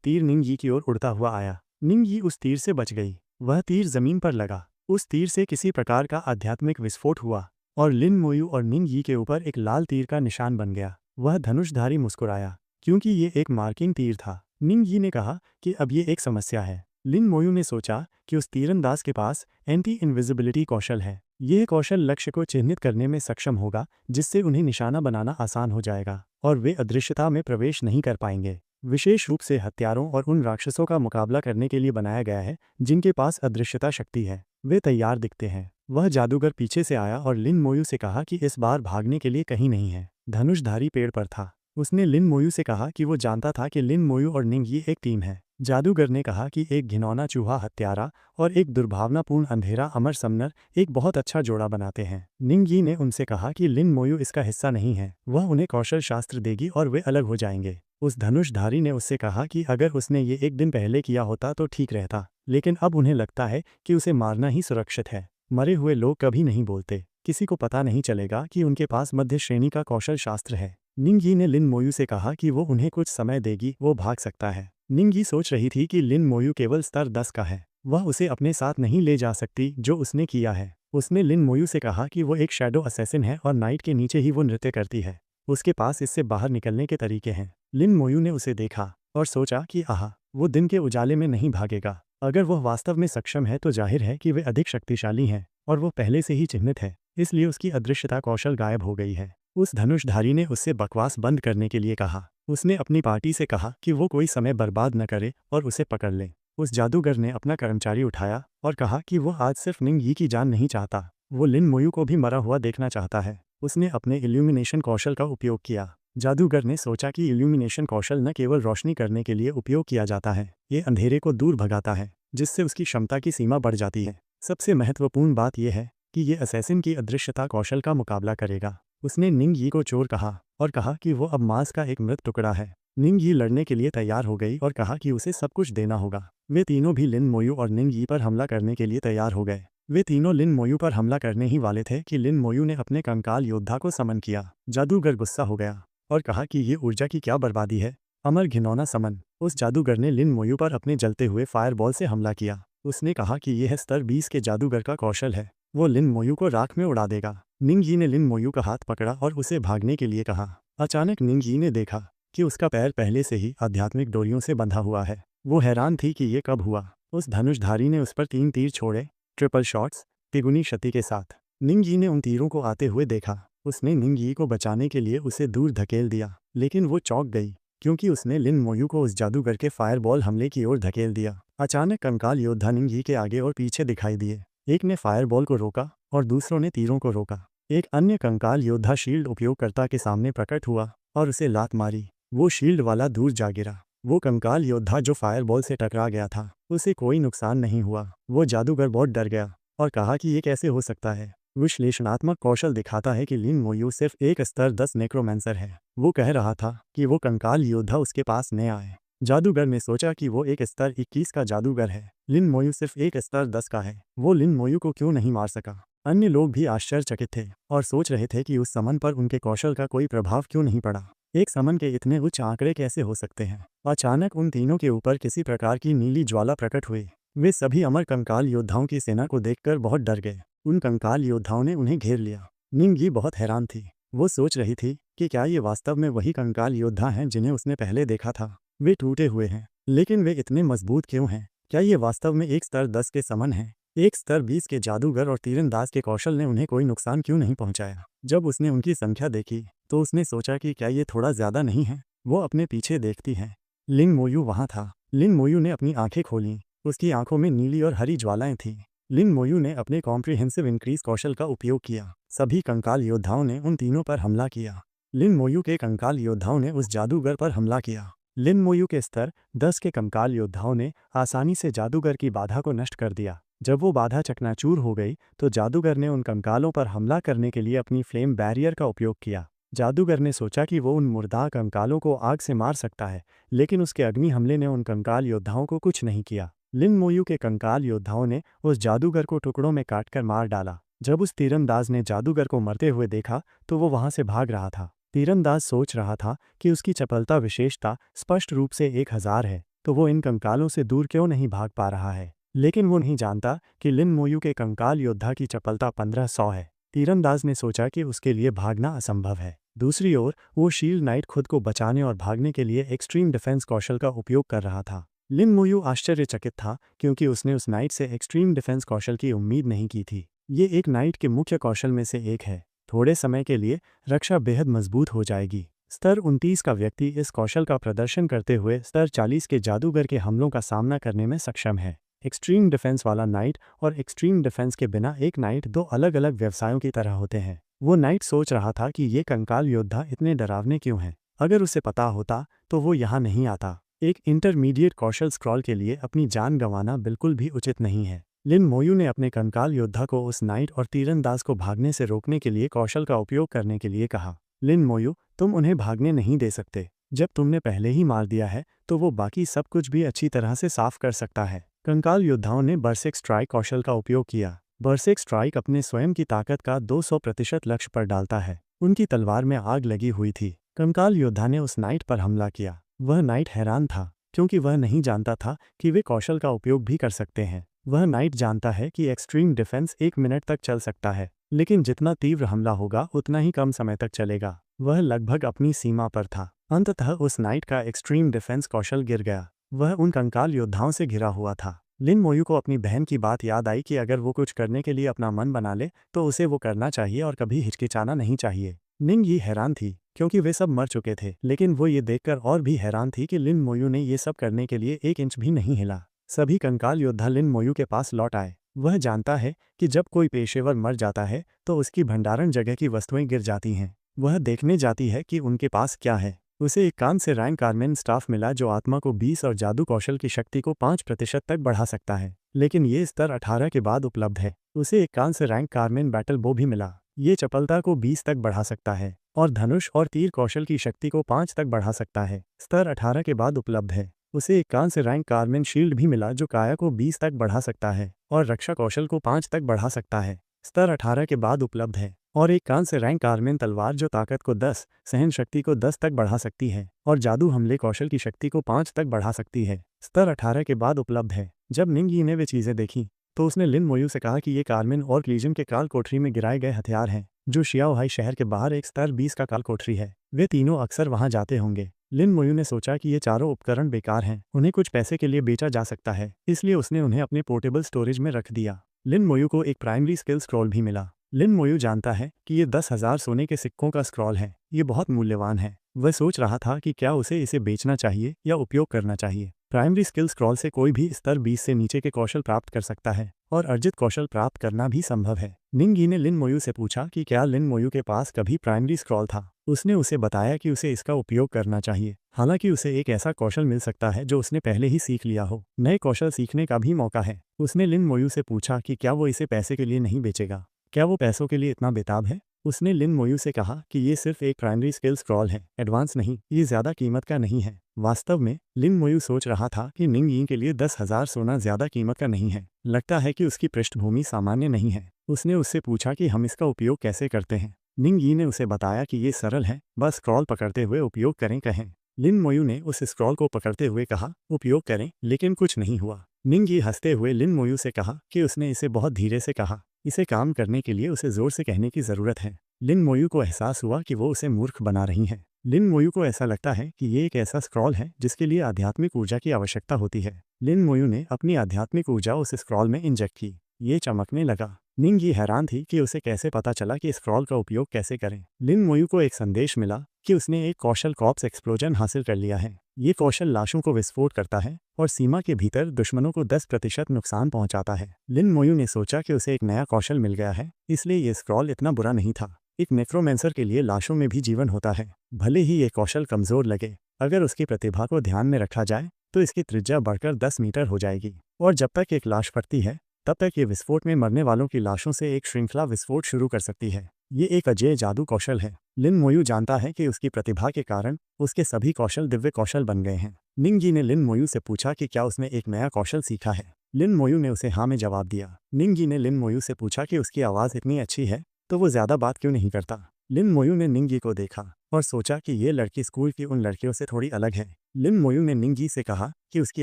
तीर निंग यी की ओर उड़ता हुआ आया। निंग यी उस तीर से बच गई। वह तीर जमीन पर लगा। उस तीर से किसी प्रकार का आध्यात्मिक विस्फोट हुआ और लिन मोयू और निंग यी के ऊपर एक लाल तीर का निशान बन गया। वह धनुषधारी मुस्कुराया क्योंकि ये एक मार्किंग तीर था। निंग यी ने कहा कि अब ये एक समस्या है। लिन मोयू ने सोचा कि उस तीरंदाज के पास एंटी इनविजिबिलिटी कौशल है। यह कौशल लक्ष्य को चिह्नित करने में सक्षम होगा जिससे उन्हें निशाना बनाना आसान हो जाएगा और वे अदृश्यता में प्रवेश नहीं कर पाएंगे। विशेष रूप से हत्यारों और उन राक्षसों का मुकाबला करने के लिए बनाया गया है जिनके पास अदृश्यता शक्ति है। वे तैयार दिखते हैं। वह जादूगर पीछे से आया और लिन मोयू से कहा कि इस बार भागने के लिए कहीं नहीं है। धनुषधारी पेड़ पर था। उसने लिन मोयू से कहा कि वो जानता था कि लिन मोयू और निंग यी एक टीम है। जादूगर ने कहा कि एक घिनौना चूहा हत्यारा और एक दुर्भावनापूर्ण अंधेरा अमर समनर एक बहुत अच्छा जोड़ा बनाते हैं। निंग यी ने उनसे कहा कि लिन मोयू इसका हिस्सा नहीं है। वह उन्हें कौशल शास्त्र देगी और वे अलग हो जाएंगे। उस धनुषधारी ने उससे कहा कि अगर उसने ये एक दिन पहले किया होता तो ठीक रहता, लेकिन अब उन्हें लगता है कि उसे मारना ही सुरक्षित है। मरे हुए लोग कभी नहीं बोलते। किसी को पता नहीं चलेगा कि उनके पास मध्य श्रेणी का कौशल शास्त्र है। निंग यी ने लिन मोयू से कहा कि वो उन्हें कुछ समय देगी, वो भाग सकता है। निंग यी सोच रही थी कि लिन मोयू केवल स्तर 10 का है। वह उसे अपने साथ नहीं ले जा सकती जो उसने किया है। उसने लिन मोयू से कहा कि वो एक शैडो असैसिन है और नाइट के नीचे ही वो नृत्य करती है। उसके पास इससे बाहर निकलने के तरीके हैं। लिन मोयू ने उसे देखा और सोचा कि आह, वो दिन के उजाले में नहीं भागेगा। अगर वह वास्तव में सक्षम है तो जाहिर है कि वे अधिक शक्तिशाली हैं और वो पहले से ही चिह्नित है, इसलिए उसकी अदृश्यता कौशल गायब हो गई है। उस धनुषधारी ने उससे बकवास बंद करने के लिए कहा। उसने अपनी पार्टी से कहा कि वो कोई समय बर्बाद न करे और उसे पकड़ ले। उस जादूगर ने अपना कर्मचारी उठाया और कहा कि वो आज सिर्फ निंग यी की जान नहीं चाहता, वो लिन मोयू को भी मरा हुआ देखना चाहता है। उसने अपने इल्यूमिनेशन कौशल का उपयोग किया। जादूगर ने सोचा कि इल्यूमिनेशन कौशल न केवल रोशनी करने के लिए उपयोग किया जाता है, ये अंधेरे को दूर भगाता है जिससे उसकी क्षमता की सीमा बढ़ जाती है। सबसे महत्वपूर्ण बात यह है कि ये असैसिन की अदृश्यता कौशल का मुकाबला करेगा। उसने निंग यी को चोर कहा और कहा कि वो अब मांस का एक मृत टुकड़ा है। निंग यी लड़ने के लिए तैयार हो गई और कहा कि उसे सब कुछ देना होगा। वे तीनों भी लिन मोयू और निंग यी पर हमला करने के लिए तैयार हो गए। वे तीनों लिन मोयू पर हमला करने ही वाले थे कि लिन मोयू ने अपने कंकाल योद्धा को समन किया। जादूगर गुस्सा हो गया और कहा कि ये ऊर्जा की क्या बर्बादी है, अमर घिनौना समन। उस जादूगर ने लिन मोयू पर अपने जलते हुए फायरबॉल से हमला किया। उसने कहा कि यह स्तर 20 के जादूगर का कौशल है, वो लिन मोयू को राख में उड़ा देगा। निंग यी ने लिन मोयू का हाथ पकड़ा और उसे भागने के लिए कहा। अचानक निंग यी ने देखा कि उसका पैर पहले से ही आध्यात्मिक डोरियों से बंधा हुआ है। वो हैरान थी कि ये कब हुआ। उस धनुषधारी ने उस पर 3 तीर छोड़े, ट्रिपल शॉट्स, तिगुनी क्षति के साथ। निंगयी ने उन तीरों को आते हुए देखा। उसने निंगयी को बचाने के लिए उसे दूर धकेल दिया, लेकिन वो चौंक गई क्योंकि उसने लिन मोयू को उस जादूगर के फायरबॉल हमले की ओर धकेल दिया। अचानक कंकाल योद्धा निंगयी के आगे और पीछे दिखाई दिए। एक ने फायरबॉल को रोका और दूसरों ने तीरों को रोका। एक अन्य कंकाल योद्धा शील्ड उपयोगकर्ता के सामने प्रकट हुआ और उसे लात मारी। वो शील्ड वाला दूर जा गिरा। वो कंकाल योद्धा जो फायरबॉल से टकरा गया था, उसे कोई नुकसान नहीं हुआ। वो जादूगर बहुत डर गया और कहा कि ये कैसे हो सकता है। विश्लेषणात्मक कौशल दिखाता है कि लिन मोयू सिर्फ एक स्तर 10 नेक्रोमेंसर है। वो कह रहा था कि वो कंकाल योद्धा उसके पास न आए। जादूगर ने सोचा कि वो एक स्तर 21 का जादूगर है। लिन मोयू सिर्फ एक स्तर 10 का है। वो लिन मोयू को क्यों नहीं मार सका। अन्य लोग भी आश्चर्यचकित थे और सोच रहे थे कि उस समन पर उनके कौशल का कोई प्रभाव क्यों नहीं पड़ा। एक समन के इतने उच्च आंकड़े कैसे हो सकते हैं। अचानक उन तीनों के ऊपर किसी प्रकार की नीली ज्वाला प्रकट हुई। वे सभी अमर कंकाल योद्धाओं की सेना को देखकर बहुत डर गए। उन कंकाल योद्धाओं ने उन्हें घेर लिया। निंगयी बहुत हैरान थी। वो सोच रही थी कि क्या ये वास्तव में वही कंकाल योद्धा हैं जिन्हें उसने पहले देखा था। वे टूटे हुए हैं, लेकिन वे इतने मजबूत क्यों हैं। क्या ये वास्तव में एक स्तर 10 के समन हैं। एक स्तर 20 के जादूगर और तीरंदाज के कौशल ने उन्हें कोई नुकसान क्यों नहीं पहुंचाया। जब उसने उनकी संख्या देखी तो उसने सोचा कि क्या ये थोड़ा ज्यादा नहीं है। वो अपने पीछे देखती है। लिन मोयू वहां था। लिन मोयू ने अपनी आंखें खोलीं। उसकी आंखों में नीली और हरी ज्वालाएं थीं। लिन मोयू ने अपने कॉम्प्रिहेंसिव इंक्रीज कौशल का उपयोग किया। सभी कंकाल योद्धाओं ने उन तीनों पर हमला किया। लिन मोयू के कंकाल योद्धाओं ने उस जादूगर पर हमला किया। लिन मोयू के स्तर 10 के कंकाल योद्धाओं ने आसानी से जादूगर की बाधा को नष्ट कर दिया। जब वो बाधा चकनाचूर हो गई तो जादूगर ने उन कंकालों पर हमला करने के लिए अपनी फ्लेम बैरियर का उपयोग किया। जादूगर ने सोचा कि वो उन मुर्दाह कंकालों को आग से मार सकता है, लेकिन उसके अग्नि हमले ने उन कंकाल योद्धाओं को कुछ नहीं किया। लिन मोयू के कंकाल योद्धाओं ने उस जादूगर को टुकड़ों में काटकर मार डाला। जब उस तीरंदाज ने जादूगर को मरते हुए देखा तो वो वहां से भाग रहा था। तीरंदाज सोच रहा था कि उसकी चपलता विशेषता स्पष्ट रूप से 1000 है, तो वो इन कंकालों से दूर क्यों नहीं भाग पा रहा है। लेकिन वो नहीं जानता कि लिन मोयू के कंकाल योद्धा की चपलता 1500 है। तीरंदाज ने सोचा कि उसके लिए भागना असंभव है। दूसरी ओर वो शील्ड नाइट खुद को बचाने और भागने के लिए एक्सट्रीम डिफेंस कौशल का उपयोग कर रहा था। लिन मोयू आश्चर्यचकित था क्योंकि उसने उस नाइट से एक्सट्रीम डिफेंस कौशल की उम्मीद नहीं की थी। ये एक नाइट के मुख्य कौशल में से एक है। थोड़े समय के लिए रक्षा बेहद मजबूत हो जाएगी। स्तर 29 का व्यक्ति इस कौशल का प्रदर्शन करते हुए स्तर 40 के जादूगर के हमलों का सामना करने में सक्षम है। एक्सट्रीम डिफेंस वाला नाइट और एक्सट्रीम डिफेंस के बिना एक नाइट दो अलग अलग व्यवसायों की तरह होते हैं। वो नाइट सोच रहा था कि ये कंकाल योद्धा इतने डरावने क्यों हैं। अगर उसे पता होता तो वो यहाँ नहीं आता। एक इंटरमीडिएट कौशल स्क्रॉल के लिए अपनी जान गंवाना बिल्कुल भी उचित नहीं है। लिन मोयू ने अपने कंकाल योद्धा को उस नाइट और तीरंदाज को भागने से रोकने के लिए कौशल का उपयोग करने के लिए कहा। लिन मोयू, तुम उन्हें भागने नहीं दे सकते। जब तुमने पहले ही मार दिया है तो वो बाकी सब कुछ भी अच्छी तरह से साफ कर सकता है। कंकाल योद्धाओं ने बर्सेक स्ट्राइक कौशल का उपयोग किया। बर्सेक स्ट्राइक अपने स्वयं की ताकत का 200% लक्ष्य पर डालता है। उनकी तलवार में आग लगी हुई थी। कंकाल योद्धा ने उस नाइट पर हमला किया। वह नाइट हैरान था क्योंकि वह नहीं जानता था कि वे कौशल का उपयोग भी कर सकते हैं। वह नाइट जानता है कि एक्सट्रीम डिफेंस 1 मिनट तक चल सकता है, लेकिन जितना तीव्र हमला होगा उतना ही कम समय तक चलेगा। वह लगभग अपनी सीमा पर था। अंततः उस नाइट का एक्सट्रीम डिफेंस कौशल गिर गया। वह उन कंकाल योद्धाओं से घिरा हुआ था। लिन मोयू को अपनी बहन की बात याद आई कि अगर वो कुछ करने के लिए अपना मन बना ले तो उसे वो करना चाहिए और कभी हिचकिचाना नहीं चाहिए। निंगयी हैरान थी क्योंकि वे सब मर चुके थे, लेकिन वो ये देखकर और भी हैरान थी कि लिन मोयू ने ये सब करने के लिए 1 इंच भी नहीं हिला। सभी कंकाल योद्धा लिन मोयू के पास लौट आए। वह जानता है कि जब कोई पेशेवर मर जाता है तो उसकी भंडारण जगह की वस्तुएं गिर जाती हैं। वह देखने जाती है कि उनके पास क्या है। उसे एक कान से रैंक कारमेन स्टाफ मिला जो आत्मा को 20 और जादू कौशल की शक्ति को 5% तक बढ़ा सकता है, लेकिन ये स्तर 18 के बाद उपलब्ध है। उसे एक कान से रैंक कारमेन बैटल बो भी मिला। ये चपलता को 20 तक बढ़ा सकता है और धनुष और तीर कौशल की शक्ति को 5 तक बढ़ा सकता है। स्तर 18 के बाद उपलब्ध है। उसे एक कान से रैंक कारमेन शील्ड भी मिला जो काया को 20 तक बढ़ा सकता है और रक्षा कौशल को 5 तक बढ़ा सकता है। स्तर 18 के बाद उपलब्ध है। और एक कान से रैंक कारमेन तलवार जो ताकत को 10, सहन शक्ति को 10 तक बढ़ा सकती है और जादू हमले कौशल की शक्ति को 5 तक बढ़ा सकती है। स्तर 18 के बाद उपलब्ध है। जब निंगयी ने वे चीजें देखी तो उसने लिन मोयू से कहा कि ये कारमेन और क्लीजम के काल कोठरी में गिराए गए हथियार हैं, जो शियाओहाई शहर के बाहर एक स्तर 20 का काल कोठरी है। वे तीनों अक्सर वहां जाते होंगे। लिन मोयू ने सोचा कि ये चारों उपकरण बेकार हैं, उन्हें कुछ पैसे के लिए बेचा जा सकता है, इसलिए उसने उन्हें अपने पोर्टेबल स्टोरेज में रख दिया। लिन मोयू को एक प्राइमरी स्किल स्क्रॉल भी मिला। लिन मोयू जानता है कि ये 10,000 सोने के सिक्कों का स्क्रॉल है, ये बहुत मूल्यवान है। वह सोच रहा था कि क्या उसे इसे बेचना चाहिए या उपयोग करना चाहिए। प्राइमरी स्किल स्क्रॉल से कोई भी स्तर 20 से नीचे के कौशल प्राप्त कर सकता है और अर्जित कौशल प्राप्त करना भी संभव है। निंगी ने लिन मोयू से पूछा कि क्या लिन मोयू के पास कभी प्राइमरी स्क्रॉल था। उसने उसे बताया कि उसे इसका उपयोग करना चाहिए, हालांकि उसे एक ऐसा कौशल मिल सकता है जो उसने पहले ही सीख लिया हो। नए कौशल सीखने का भी मौका है। उसने लिन मोयू से पूछा कि क्या वो इसे पैसे के लिए नहीं बेचेगा, क्या वो पैसों के लिए इतना बेताब है। उसने लिन मोयू से कहा कि ये सिर्फ एक प्राइमरी स्किल स्क्रॉल है, एडवांस नहीं, ये ज़्यादा कीमत का नहीं है। वास्तव में लिन मोयू सोच रहा था कि निंग यी के लिए 10,000 सोना ज़्यादा कीमत का नहीं है। लगता है कि उसकी पृष्ठभूमि सामान्य नहीं है। उसने उससे पूछा कि हम इसका उपयोग कैसे करते हैं। निंग यी ने उसे बताया कि ये सरल है, बस स्क्रॉल पकड़ते हुए उपयोग कहें। लिन मोयू ने उस स्क्रॉल को पकड़ते हुए कहा, उपयोग करें, लेकिन कुछ नहीं हुआ। निंग यी हंसते हुए लिन मोयू से कहा कि उसने इसे बहुत धीरे से कहा, इसे काम करने के लिए उसे जोर से कहने की ज़रूरत है। लिन मोयू को एहसास हुआ कि वो उसे मूर्ख बना रही है। लिन मोयू को ऐसा लगता है कि ये एक ऐसा स्क्रॉल है जिसके लिए आध्यात्मिक ऊर्जा की आवश्यकता होती है। लिन मोयू ने अपनी आध्यात्मिक ऊर्जा उस स्क्रॉल में इंजेक्ट की। ये चमकने लगा। निंग यी हैरान थी कि उसे कैसे पता चला कि स्क्रॉल का उपयोग कैसे करें। लिन मोयू को एक संदेश मिला कि उसने एक कौशल कॉर्प्स एक्सप्लोजन हासिल कर लिया है। ये कौशल लाशों को विस्फोट करता है और सीमा के भीतर दुश्मनों को 10% नुकसान पहुंचाता है। लिन मोयू ने सोचा कि उसे एक नया कौशल मिल गया है, इसलिए ये स्क्रॉल इतना बुरा नहीं था। एक नेक्रोमेंसर के लिए लाशों में भी जीवन होता है, भले ही ये कौशल कमजोर लगे। अगर उसकी प्रतिभा को ध्यान में रखा जाए तो इसकी त्रिज्या बढ़कर 10 मीटर हो जाएगी और जब तक एक लाश फटती है तब तक ये विस्फोट में मरने वालों की लाशों से एक श्रृंखला विस्फोट शुरू कर सकती है। ये एक अजेय जादू कौशल है। लिन मोयू जानता है कि उसकी प्रतिभा के कारण उसके सभी कौशल दिव्य कौशल बन गए हैं। निंग यी ने लिन मोयू से पूछा कि क्या उसने एक नया कौशल सीखा है। लिन मोयू ने उसे हाँ में जवाब दिया। निंग यी ने लिन मोयू से पूछा कि उसकी आवाज़ इतनी अच्छी है तो वो ज़्यादा बात क्यों नहीं करता। लिन मोयू ने निंग यी को देखा और सोचा कि ये लड़की स्कूल की उन लड़कियों से थोड़ी अलग है। लिन मोयू ने निंग यी से कहा कि उसकी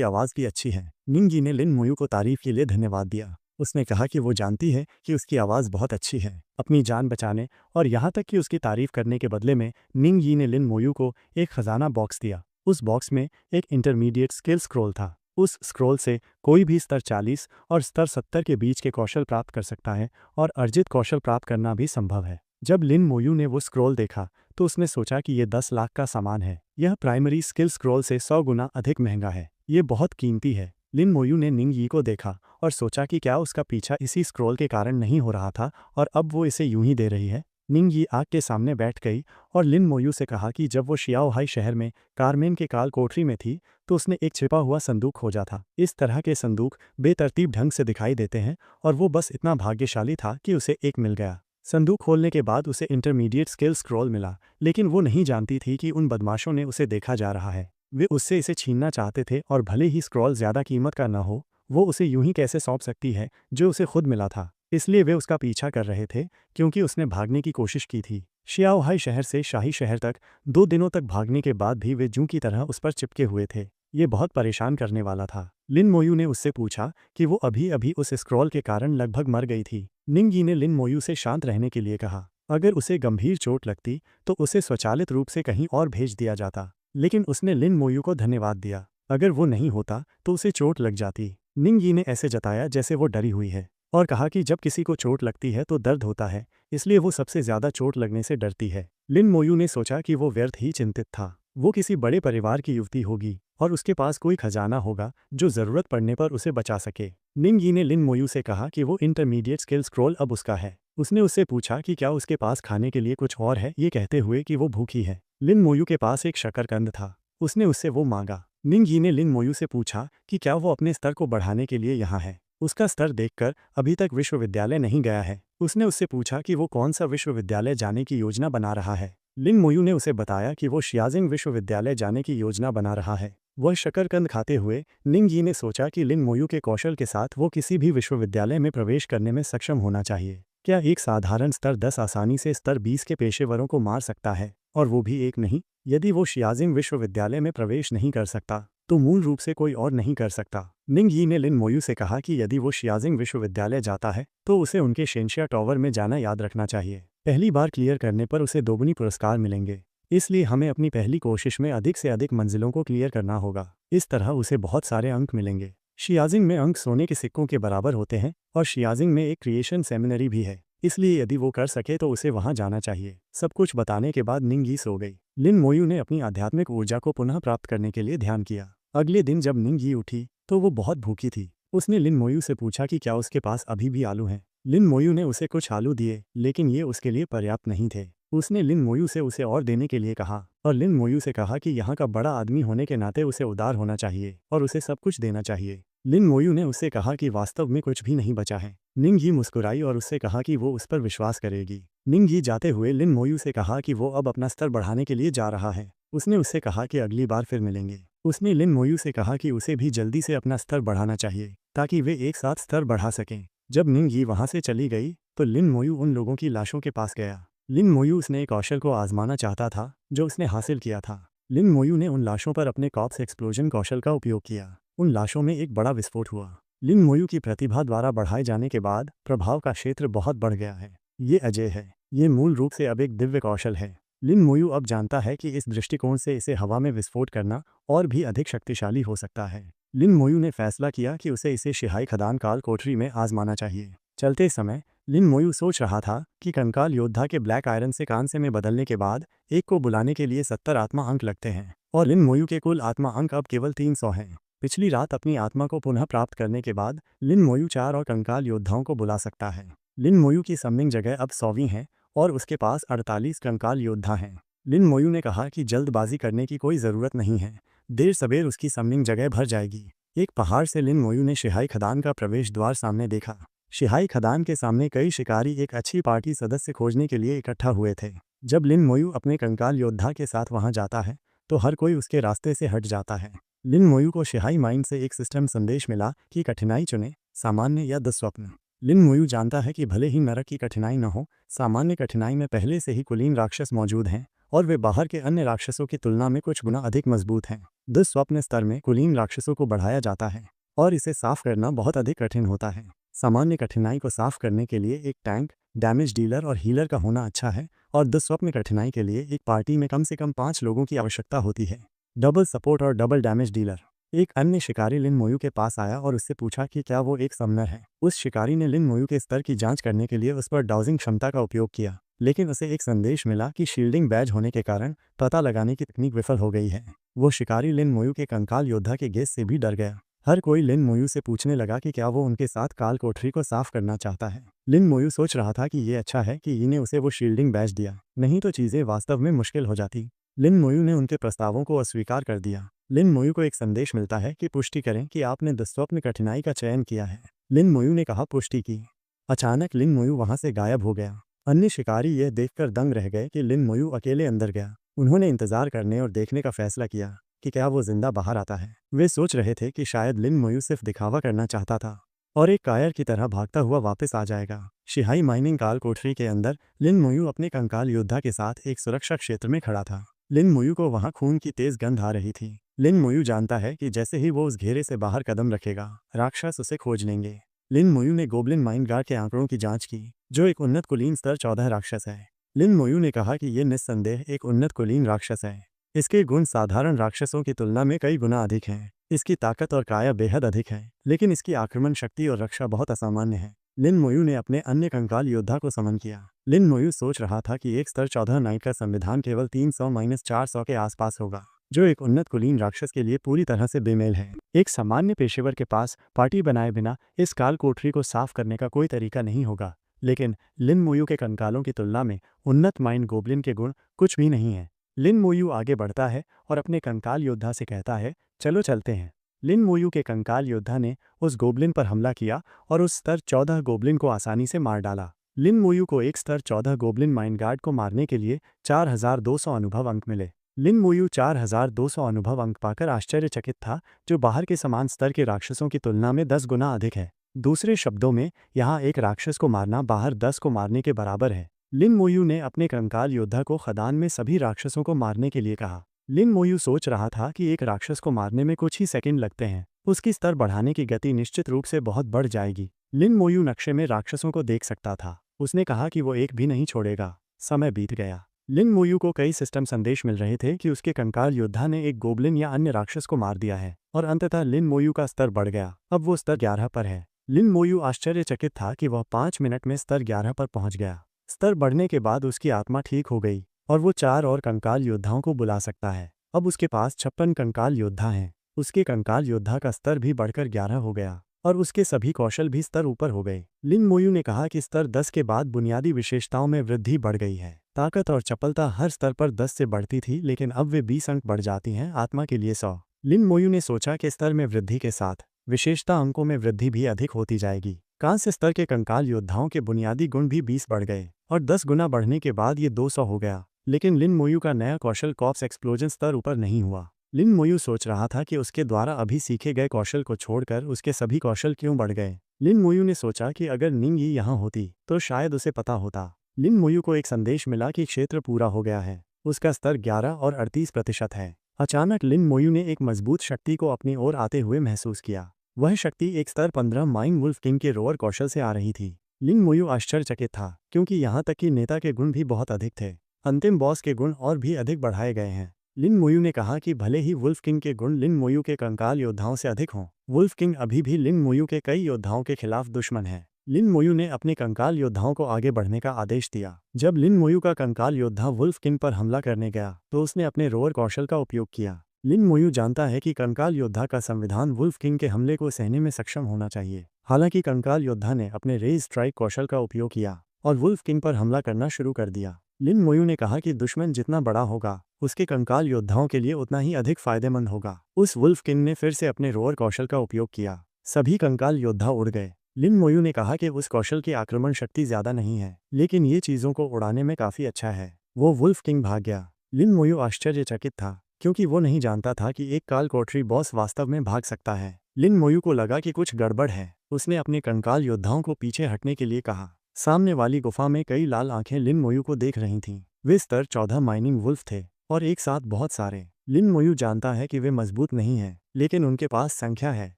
आवाज़ भी अच्छी है। निंग यी ने लिन मोयू को तारीफ के लिए धन्यवाद दिया। उसने कहा कि वो जानती है कि उसकी आवाज़ बहुत अच्छी है। अपनी जान बचाने और यहाँ तक कि उसकी तारीफ करने के बदले में निंग यी ने लिन मोयू को एक खजाना बॉक्स दिया। उस बॉक्स में एक इंटरमीडिएट स्किल स्क्रॉल था। उस स्क्रॉल से कोई भी स्तर 40 और स्तर 70 के बीच के कौशल प्राप्त कर सकता है और अर्जित कौशल प्राप्त करना भी संभव है। जब लिन मोयू ने वो स्क्रॉल देखा तो उसने सोचा कि ये 10 लाख का सामान है। यह प्राइमरी स्किल स्क्रॉल से 100 गुना अधिक महंगा है। ये बहुत कीमती है। लिन मोयू ने निंग यी को देखा और सोचा कि क्या उसका पीछा इसी स्क्रॉल के कारण नहीं हो रहा था और अब वो इसे यूं ही दे रही है। निंग यी आग के सामने बैठ गई और लिन मोयू से कहा कि जब वो शियाओहाई शहर में कारमेन के काल कोठरी में थी तो उसने एक छिपा हुआ संदूक खोजा था। इस तरह के संदूक बेतरतीब ढंग से दिखाई देते हैं और वो बस इतना भाग्यशाली था कि उसे एक मिल गया। संदूक खोलने के बाद उसे इंटरमीडिएट स्किल स्क्रॉल मिला, लेकिन वो नहीं जानती थी कि उन बदमाशों ने उसे देखा जा रहा है। वे उससे इसे छीनना चाहते थे और भले ही स्क्रॉल ज़्यादा कीमत का न हो, वो उसे यूं ही कैसे सौंप सकती है जो उसे खुद मिला था। इसलिए वे उसका पीछा कर रहे थे क्योंकि उसने भागने की कोशिश की थी। शियाओहाई शहर से शाही शहर तक 2 दिनों तक भागने के बाद भी वे जूं की तरह उस पर चिपके हुए थे। ये बहुत परेशान करने वाला था। लिन मोयू ने उससे पूछा कि वो अभी अभी उस स्क्रॉल के कारण लगभग मर गई थी। निंग यी ने लिन मोयू से शांत रहने के लिए कहा। अगर उसे गंभीर चोट लगती तो उसे स्वचालित रूप से कहीं और भेज दिया जाता, लेकिन उसने लिन मोयू को धन्यवाद दिया। अगर वो नहीं होता तो उसे चोट लग जाती। निंग यी ने ऐसे जताया जैसे वो डरी हुई है और कहा कि जब किसी को चोट लगती है तो दर्द होता है, इसलिए वो सबसे ज्यादा चोट लगने से डरती है। लिन मोयू ने सोचा कि वो व्यर्थ ही चिंतित था। वो किसी बड़े परिवार की युवती होगी और उसके पास कोई खजाना होगा जो जरूरत पड़ने पर उसे बचा सके। निंग यी ने लिन मोयू से कहा कि वो इंटरमीडिएट स्किल स्क्रॉल अब उसका है। उसने उससे पूछा कि क्या उसके पास खाने के लिए कुछ और है, ये कहते हुए कि वो भूखी है। लिन मोयू के पास एक शकरकंद था। उसने उससे वो मांगा। निंग यी ने लिन मोयू से पूछा कि क्या वो अपने स्तर को बढ़ाने के लिए यहाँ है। उसका स्तर देखकर अभी तक विश्वविद्यालय नहीं गया है। उसने उससे पूछा कि वो कौन सा विश्वविद्यालय जाने की योजना बना रहा है। लिन मोयू ने उसे बताया कि वो शियाजिंग विश्वविद्यालय जाने की योजना बना रहा है। वह शकरकंद खाते हुए निंग यी ने सोचा कि लिन मोयू के कौशल के साथ वो किसी भी विश्वविद्यालय में प्रवेश करने में सक्षम होना चाहिए। क्या एक साधारण स्तर 10 आसानी से स्तर 20 के पेशेवरों को मार सकता है, और वो भी एक नहीं? यदि वो शियाजिंग विश्वविद्यालय में प्रवेश नहीं कर सकता तो मूल रूप से कोई और नहीं कर सकता। निंग यी ने लिन मोयू से कहा कि यदि वो शियाजिंग विश्वविद्यालय जाता है तो उसे उनके शेनशिया टॉवर में जाना याद रखना चाहिए। पहली बार क्लियर करने पर उसे दोगुनी पुरस्कार मिलेंगे, इसलिए हमें अपनी पहली कोशिश में अधिक से अधिक मंजिलों को क्लियर करना होगा। इस तरह उसे बहुत सारे अंक मिलेंगे। शियाजिंग में अंक सोने के सिक्कों के बराबर होते हैं और शियाजिंग में एक क्रिएशन सेमिनरी भी है, इसलिए यदि वो कर सके तो उसे वहां जाना चाहिए। सब कुछ बताने के बाद निंगी सो गई। लिन मोयू ने अपनी आध्यात्मिक ऊर्जा को पुनः प्राप्त करने के लिए ध्यान किया। अगले दिन जब निंगी उठी तो वो बहुत भूखी थी। उसने लिन मोयू से पूछा कि क्या उसके पास अभी भी आलू हैं। लिन मोयू ने उसे कुछ आलू दिए, लेकिन ये उसके लिए पर्याप्त नहीं थे। उसने लिन मोयू से उसे और देने के लिए कहा और लिन मोयू से कहा कि यहाँ का बड़ा आदमी होने के नाते उसे उदार होना चाहिए और उसे सब कुछ देना चाहिए। लिन मोयू ने उससे कहा कि वास्तव में कुछ भी नहीं बचा है। निंगी मुस्कुराई और उससे कहा कि वो उस पर विश्वास करेगी। निंगी जाते हुए लिन मोयू से कहा कि वो अब अपना स्तर बढ़ाने के लिए जा रहा है। उसने उससे कहा कि अगली बार फिर मिलेंगे। उसने लिन मोयू से कहा कि उसे भी जल्दी से अपना स्तर बढ़ाना चाहिए ताकि वे एक साथ स्तर बढ़ा सकें। जब निंगी वहां से चली गई तो लिन मोयू उन लोगों की लाशों के पास गया। लिन मोयू उसने एक कौशल को आजमाना चाहता था जो उसने हासिल किया था। लिन मोयू ने उन लाशों पर अपने कॉप्स एक्सप्लोजन कौशल का उपयोग किया। उन लाशों में एक बड़ा विस्फोट हुआ। लिन मोयू की प्रतिभा द्वारा बढ़ाए जाने के बाद प्रभाव का क्षेत्र बहुत बढ़ गया है। ये अजय है। ये मूल रूप से अब एक दिव्य कौशल है। लिन मोयू अब जानता है कि इस दृष्टिकोण से इसे हवा में विस्फोट करना और भी अधिक शक्तिशाली हो सकता है। लिन मोयू ने फैसला किया कि उसे इसे शिहाई खदान काल कोठरी में आजमाना चाहिए। चलते समय लिन मोयू सोच रहा था कि कंकाल योद्धा के ब्लैक आयरन से कांसे में बदलने के बाद एक को बुलाने के लिए 70 आत्मा अंक लगते हैं और लिन मोयू के कुल आत्मा अंक अब केवल 300 हैं। पिछली रात अपनी आत्मा को पुनः प्राप्त करने के बाद लिन मोयू 4 और कंकाल योद्धाओं को बुला सकता है। लिन मोयू की समनिंग जगह अब 100वीं है और उसके पास 48 कंकाल योद्धा हैं। लिन मोयू ने कहा कि जल्दबाजी करने की कोई ज़रूरत नहीं है, देर सबेर उसकी समनिंग जगह भर जाएगी। एक पहाड़ से लिन मोयू ने शिहाई खदान का प्रवेश द्वार सामने देखा। शिहाई खदान के सामने कई शिकारी एक अच्छी पार्टी सदस्य खोजने के लिए इकट्ठा हुए थे। जब लिन मोयू अपने कंकाल योद्धा के साथ वहां जाता है तो हर कोई उसके रास्ते से हट जाता है। लिन मोयू को शिहाई माइंड से एक सिस्टम संदेश मिला कि कठिनाई चुने, सामान्य या दुस्वप्न। लिन मोयू जानता है कि भले ही नरक की कठिनाई न हो, सामान्य कठिनाई में पहले से ही कुलीन राक्षस मौजूद हैं और वे बाहर के अन्य राक्षसों की तुलना में कुछ गुना अधिक मजबूत हैं। दुस्वप्न स्तर में कुलीन राक्षसों को बढ़ाया जाता है और इसे साफ करना बहुत अधिक कठिन होता है। सामान्य कठिनाई को साफ करने के लिए एक टैंक, डैमेज डीलर और हीलर का होना अच्छा है और दुस्वप्न कठिनाई के लिए एक पार्टी में कम से कम 5 लोगों की आवश्यकता होती है। डबल सपोर्ट और डबल डैमेज डीलर। एक अन्य शिकारी लिन मोयू के पास आया और उससे पूछा कि क्या वो एक समनर है। उस शिकारी ने लिन मोयू के स्तर की जांच करने के लिए उस पर डाउजिंग क्षमता का उपयोग किया, लेकिन उसे एक संदेश मिला कि शील्डिंग बैज होने के कारण पता लगाने की तकनीक विफल हो गई है। वो शिकारी लिन मोयू के कंकाल योद्धा के गैस से भी डर गया। हर कोई लिन मोयू से पूछने लगा कि क्या वो उनके साथ काल कोठरी को साफ करना चाहता है। लिन मोयू सोच रहा था कि ये अच्छा है कि इन्हें उसे वो शील्डिंग बैज दिया, नहीं तो चीज़ें वास्तव में मुश्किल हो जाती। लिन मोयू ने उनके प्रस्तावों को अस्वीकार कर दिया। लिन मोयू को एक संदेश मिलता है कि पुष्टि करें कि आपने दुस्वप्न कठिनाई का चयन किया है। लिन मोयू ने कहा पुष्टि की। अचानक लिन मोयू वहां से गायब हो गया। अन्य शिकारी यह देखकर दंग रह गए कि लिन मोयू अकेले अंदर गया। उन्होंने इंतजार करने और देखने का फैसला किया कि क्या वो जिंदा बाहर आता है। वे सोच रहे थे कि शायद लिन मोयू सिर्फ दिखावा करना चाहता था और एक कायर की तरह भागता हुआ वापस आ जाएगा। शिहाई माइनिंग काल कोठरी के अंदर लिन मोयू अपने कंकाल योद्धा के साथ एक सुरक्षा क्षेत्र में खड़ा था। लिन मोयू को वहां खून की तेज गंध आ रही थी। लिन मोयू जानता है कि जैसे ही वो उस घेरे से बाहर कदम रखेगा, राक्षस उसे खोज लेंगे। लिन मोयू ने गोब्लिन माइंड गार्ड के आंकड़ों की जांच की, जो एक उन्नत कुलीन स्तर 14 राक्षस है। लिन मोयू ने कहा कि ये निस्संदेह एक उन्नत कुलीन राक्षस है। इसके गुण साधारण राक्षसों की तुलना में कई गुना अधिक हैं। इसकी ताकत और काया बेहद अधिक है, लेकिन इसकी आक्रमण शक्ति और रक्षा बहुत असामान्य है। लिन मोयू ने अपने अन्य कंकाल योद्धा को समन किया। लिन मोयू सोच रहा था कि एक स्तर 14 नाइट का संविधान केवल 300-400 के आसपास होगा, जो एक उन्नत कुलीन राक्षस के लिए पूरी तरह से बेमेल है। एक सामान्य पेशेवर के पास पार्टी बनाए बिना इस काल कोठरी को साफ करने का कोई तरीका नहीं होगा, लेकिन लिन मोयू के कंकालों की तुलना में उन्नत माइंड गोब्लिन के गुण कुछ भी नहीं है। लिन मोयू आगे बढ़ता है और अपने कंकाल योद्धा से कहता है, चलो चलते हैं। लिन मोयू के कंकाल योद्धा ने उस गोब्लिन पर हमला किया और उस स्तर 14 गोब्लिन को आसानी से मार डाला। लिन मोयू को एक स्तर 14 गोब्लिन माइंड गार्ड को मारने के लिए 4200 अनुभव अंक मिले। लिन मोयू 4200 अनुभव अंक पाकर आश्चर्यचकित था, जो बाहर के समान स्तर के राक्षसों की तुलना में 10 गुना अधिक है। दूसरे शब्दों में, यहाँ एक राक्षस को मारना बाहर 10 को मारने के बराबर है। लिन मोयू ने अपने कंकाल योद्धा को खदान में सभी राक्षसों को मारने के लिए कहा। लिन मोयू सोच रहा था कि एक राक्षस को मारने में कुछ ही सेकंड लगते हैं। उसकी स्तर बढ़ाने की गति निश्चित रूप से बहुत बढ़ जाएगी। लिन मोयू नक्शे में राक्षसों को देख सकता था। उसने कहा कि वो एक भी नहीं छोड़ेगा। समय बीत गया। लिन मोयू को कई सिस्टम संदेश मिल रहे थे कि उसके कंकाल योद्धा ने एक गोब्लिन या अन्य राक्षस को मार दिया है। और अंततः लिन मोयू का स्तर बढ़ गया। अब वो स्तर 11 पर है। लिन मोयू आश्चर्यचकित था कि वह 5 मिनट में स्तर 11 पर पहुंच गया। स्तर बढ़ने के बाद उसकी आत्मा ठीक हो गई और वो 4 और कंकाल योद्धाओं को बुला सकता है। अब उसके पास 56 कंकाल योद्धा हैं। उसके कंकाल योद्धा का स्तर भी बढ़कर 11 हो गया और उसके सभी कौशल भी स्तर ऊपर हो गए। लिन मोयू ने कहा कि स्तर 10 के बाद बुनियादी विशेषताओं में वृद्धि बढ़ गई है। ताकत और चपलता हर स्तर पर 10 से बढ़ती थी, लेकिन अब वे 20 अंक बढ़ जाती हैं, आत्मा के लिए 100। लिन मोयू ने सोचा कि स्तर में वृद्धि के साथ विशेषता अंकों में वृद्धि भी अधिक होती जाएगी। कांस्य स्तर के कंकाल योद्धाओं के बुनियादी गुण भी 20 बढ़ गए और 10 गुना बढ़ने के बाद ये 200 हो गया। लेकिन लिन मोयू का नया कौशल कॉर्प्स एक्सप्लोजन स्तर ऊपर नहीं हुआ। लिन मोयू सोच रहा था कि उसके द्वारा अभी सीखे गए कौशल को छोड़कर उसके सभी कौशल क्यों बढ़ गए। लिन मोयू ने सोचा कि अगर निंग यी यहाँ होती तो शायद उसे पता होता। लिन मोयू को एक संदेश मिला कि क्षेत्र पूरा हो गया है। उसका स्तर 11 और 38% है। अचानक लिन मोयू ने एक मजबूत शक्ति को अपनी ओर आते हुए महसूस किया। वह शक्ति एक स्तर 15 माइंड वुल्फ किंग के रोअर कौशल से आ रही थी। लिन मोयू आश्चर्यचकित था, क्योंकि यहाँ तक कि नेता के गुण भी बहुत अधिक थे। अंतिम बॉस के गुण और भी अधिक बढ़ाए गए हैं। लिन मोयू ने कहा कि भले ही वुल्फ किंग के गुण लिन मोयू के कंकाल योद्धाओं से अधिक हों, वुल्फ किंग अभी भी लिन मोयू के कई योद्धाओं के खिलाफ दुश्मन है। लिन मोयू ने अपने कंकाल योद्धाओं को आगे बढ़ने का आदेश दिया। जब लिन मोयू का कंकाल योद्धा वुल्फ किंग पर हमला करने गया तो उसने अपने रोअर कौशल का उपयोग किया। लिन मोयू जानता है कि कंकाल योद्धा का संविधान वुल्फ किंग के हमले को सहने में सक्षम होना चाहिए। हालांकि कंकाल योद्धा ने अपने रेज स्ट्राइक कौशल का उपयोग किया और वुल्फ किंग पर हमला करना शुरू कर दिया। लिन मोयू ने कहा कि दुश्मन जितना बड़ा होगा, उसके कंकाल योद्धाओं के लिए उतना ही अधिक फायदेमंद होगा। उस वुल्फ किंग ने फिर से अपने रोअर कौशल का उपयोग किया। सभी कंकाल योद्धा उड़ गए। लिन मोयू ने कहा कि उस कौशल की आक्रमण शक्ति ज्यादा नहीं है, लेकिन ये चीजों को उड़ाने में काफी अच्छा है। वो वुल्फ किंग भाग गया। लिन मोयू आश्चर्यचकित था, क्योंकि वो नहीं जानता था कि एक काल कोठरी बॉस वास्तव में भाग सकता है। लिन मोयू को लगा कि कुछ गड़बड़ है। उसने अपने कंकाल योद्धाओं को पीछे हटने के लिए कहा। सामने वाली गुफा में कई लाल आंखें लिन मोयू को देख रही थीं। वे स्तर 14 माइनिंग वुल्फ थे और एक साथ बहुत सारे। लिन मोयू जानता है कि वे मजबूत नहीं हैं, लेकिन उनके पास संख्या है,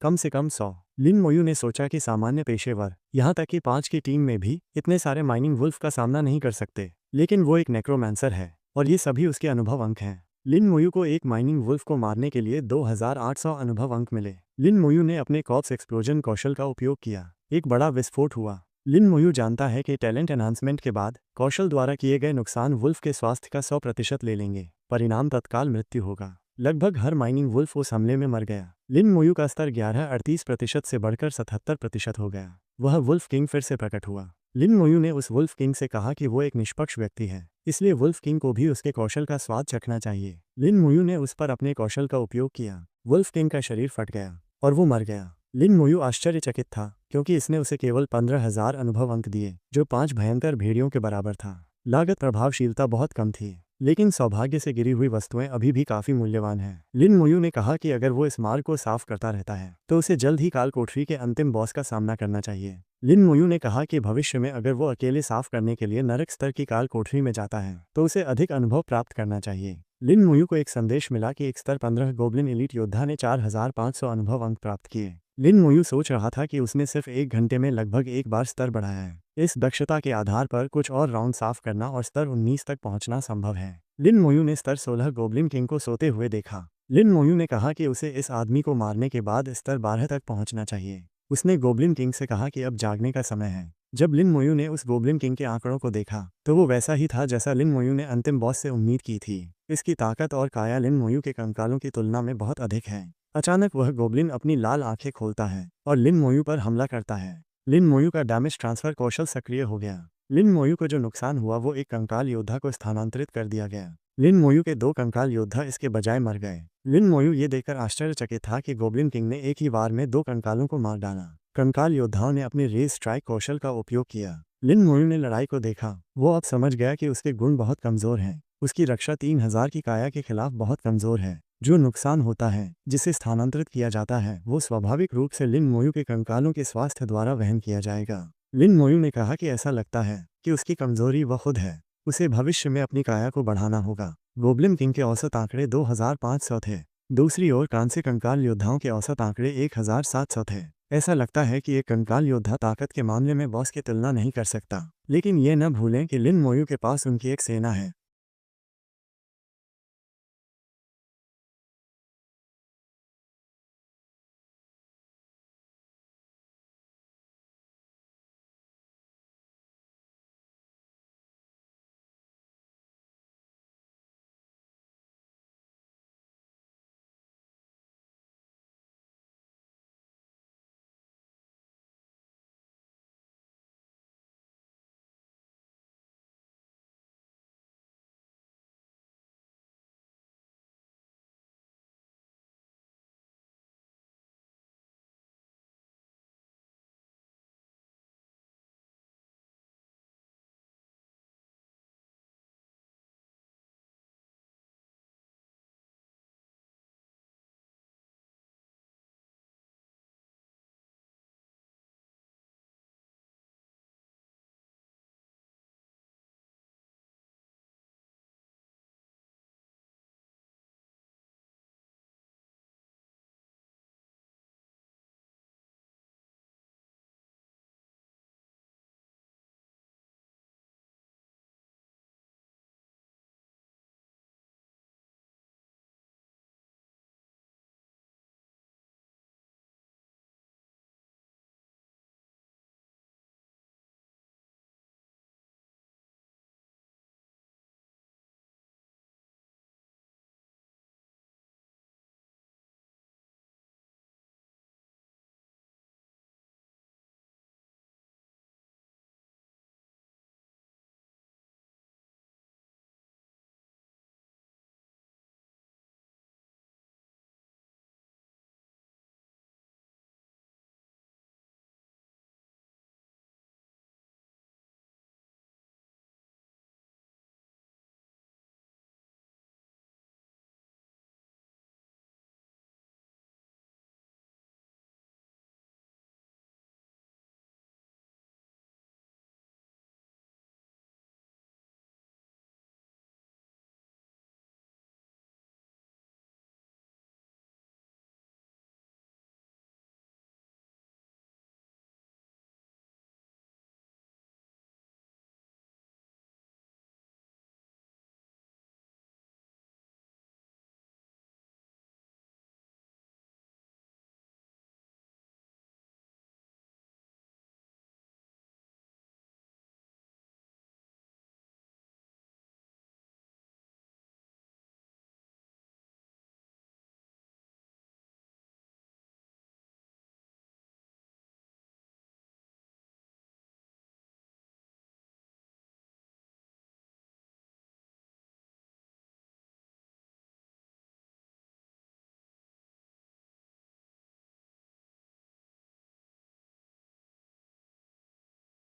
कम से कम 100। लिन मोयू ने सोचा कि सामान्य पेशेवर, यहाँ तक कि 5 की टीम में भी इतने सारे माइनिंग वुल्फ का सामना नहीं कर सकते। लेकिन वो एक नेक्रोमैंसर है और ये सभी उसके अनुभव अंक हैं। लिन मोयू को एक माइनिंग वुल्फ को मारने के लिए 2800 अनुभव अंक मिले। लिन मोयू ने अपने कॉर्प्स एक्सप्लोजन कौशल का उपयोग किया। एक बड़ा विस्फोट हुआ। लिन मोयू जानता है कि टैलेंट एनहांसमेंट के बाद कौशल द्वारा किए गए नुकसान वुल्फ के स्वास्थ्य का 100% ले लेंगे। परिणाम तत्काल मृत्यु होगा। लगभग हर माइनिंग वुल्फ उस हमले में मर गया। लिन मोयू का स्तर 38% से बढ़कर 77% हो गया। वह वुल्फ किंग फिर से प्रकट हुआ। लिन मोयू ने उस वुल्फ किंग से कहा कि वो एक निष्पक्ष व्यक्ति है, इसलिए वुल्फ किंग को भी उसके कौशल का स्वाद चखना चाहिए। लिन मोयू ने उस पर अपने कौशल का उपयोग किया। वुल्फ किंग का शरीर फट गया और वो मर गया। लिन मोयू आश्चर्यचकित था, क्योंकि इसने उसे केवल 15,000 अनुभव अंक दिए, जो 5 भयंकर भेड़ियों के बराबर था। लागत प्रभावशीलता बहुत कम थी, लेकिन सौभाग्य से गिरी हुई वस्तुएं अभी भी काफी मूल्यवान हैं। लिन मोयू ने कहा कि अगर वो इस मार्ग को साफ करता रहता है तो उसे जल्द ही काल कोठरी के अंतिम बॉस का सामना करना चाहिए। लिन मोयू ने कहा कि भविष्य में अगर वो अकेले साफ करने के लिए नरक स्तर की काल कोठरी में जाता है तो उसे अधिक अनुभव प्राप्त करना चाहिए। लिन मोयू को एक संदेश मिला कि एक स्तर 15 गोब्लिन एलीट योद्धा ने 4500 अनुभव अंक प्राप्त किए। लिन मोयू सोच रहा था कि उसने सिर्फ 1 घंटे में लगभग एक बार स्तर बढ़ाया है। इस दक्षता के आधार पर कुछ और राउंड साफ करना और स्तर 19 तक पहुंचना संभव है। लिन मोयू ने स्तर 16 गोब्लिन किंग को सोते हुए देखा। लिन मोयू ने कहा कि उसे इस आदमी को मारने के बाद स्तर 12 तक पहुंचना चाहिए। उसने गोब्लिन किंग से कहा कि अब जागने का समय है। जब लिन मोयू ने उस गोब्लिन किंग के आंकड़ों को देखा तो वो वैसा ही था जैसा लिन मोयू ने अंतिम बॉस से उम्मीद की थी। इसकी ताकत और काया लिन मोयू के कंकालों की तुलना में बहुत अधिक है। अचानक वह गोब्लिन अपनी लाल आंखें खोलता है और लिन मोयू पर हमला करता है। लिन मोयू का डैमेज ट्रांसफर कौशल सक्रिय हो गया। लिन मोयू को जो नुकसान हुआ वो एक कंकाल योद्धा को स्थानांतरित कर दिया गया। लिन मोयू के 2 कंकाल योद्धा इसके बजाय मर गए। लिन मोयू ये देखकर आश्चर्यचकित था कि गोब्लिन किंग ने एक ही बार में 2 कंकालों को मार डाला। कंकाल योद्धाओं ने अपने रेज स्ट्राइक कौशल का उपयोग किया। लिन मोयू ने लड़ाई को देखा। वो अब समझ गया कि उसके गुण बहुत कमजोर हैं। उसकी रक्षा 3000 की काया के खिलाफ बहुत कमजोर है। जो नुकसान होता है, जिसे स्थानांतरित किया जाता है, वो स्वाभाविक रूप से लिन मोयू के कंकालों के स्वास्थ्य द्वारा वहन किया जाएगा। लिन मोयू ने कहा कि ऐसा लगता है कि उसकी कमजोरी वह खुद है। उसे भविष्य में अपनी काया को बढ़ाना होगा। गोब्लिन किंग के औसत आंकड़े 2500 थे। दूसरी ओर कांस्य कंकाल योद्धाओं के औसत आंकड़े 1700 थे। ऐसा लगता है कि एक कंकाल योद्धा ताकत के मामले में बॉस की तुलना नहीं कर सकता। लेकिन ये न भूलें कि लिन मोयू के पास उनकी एक सेना है।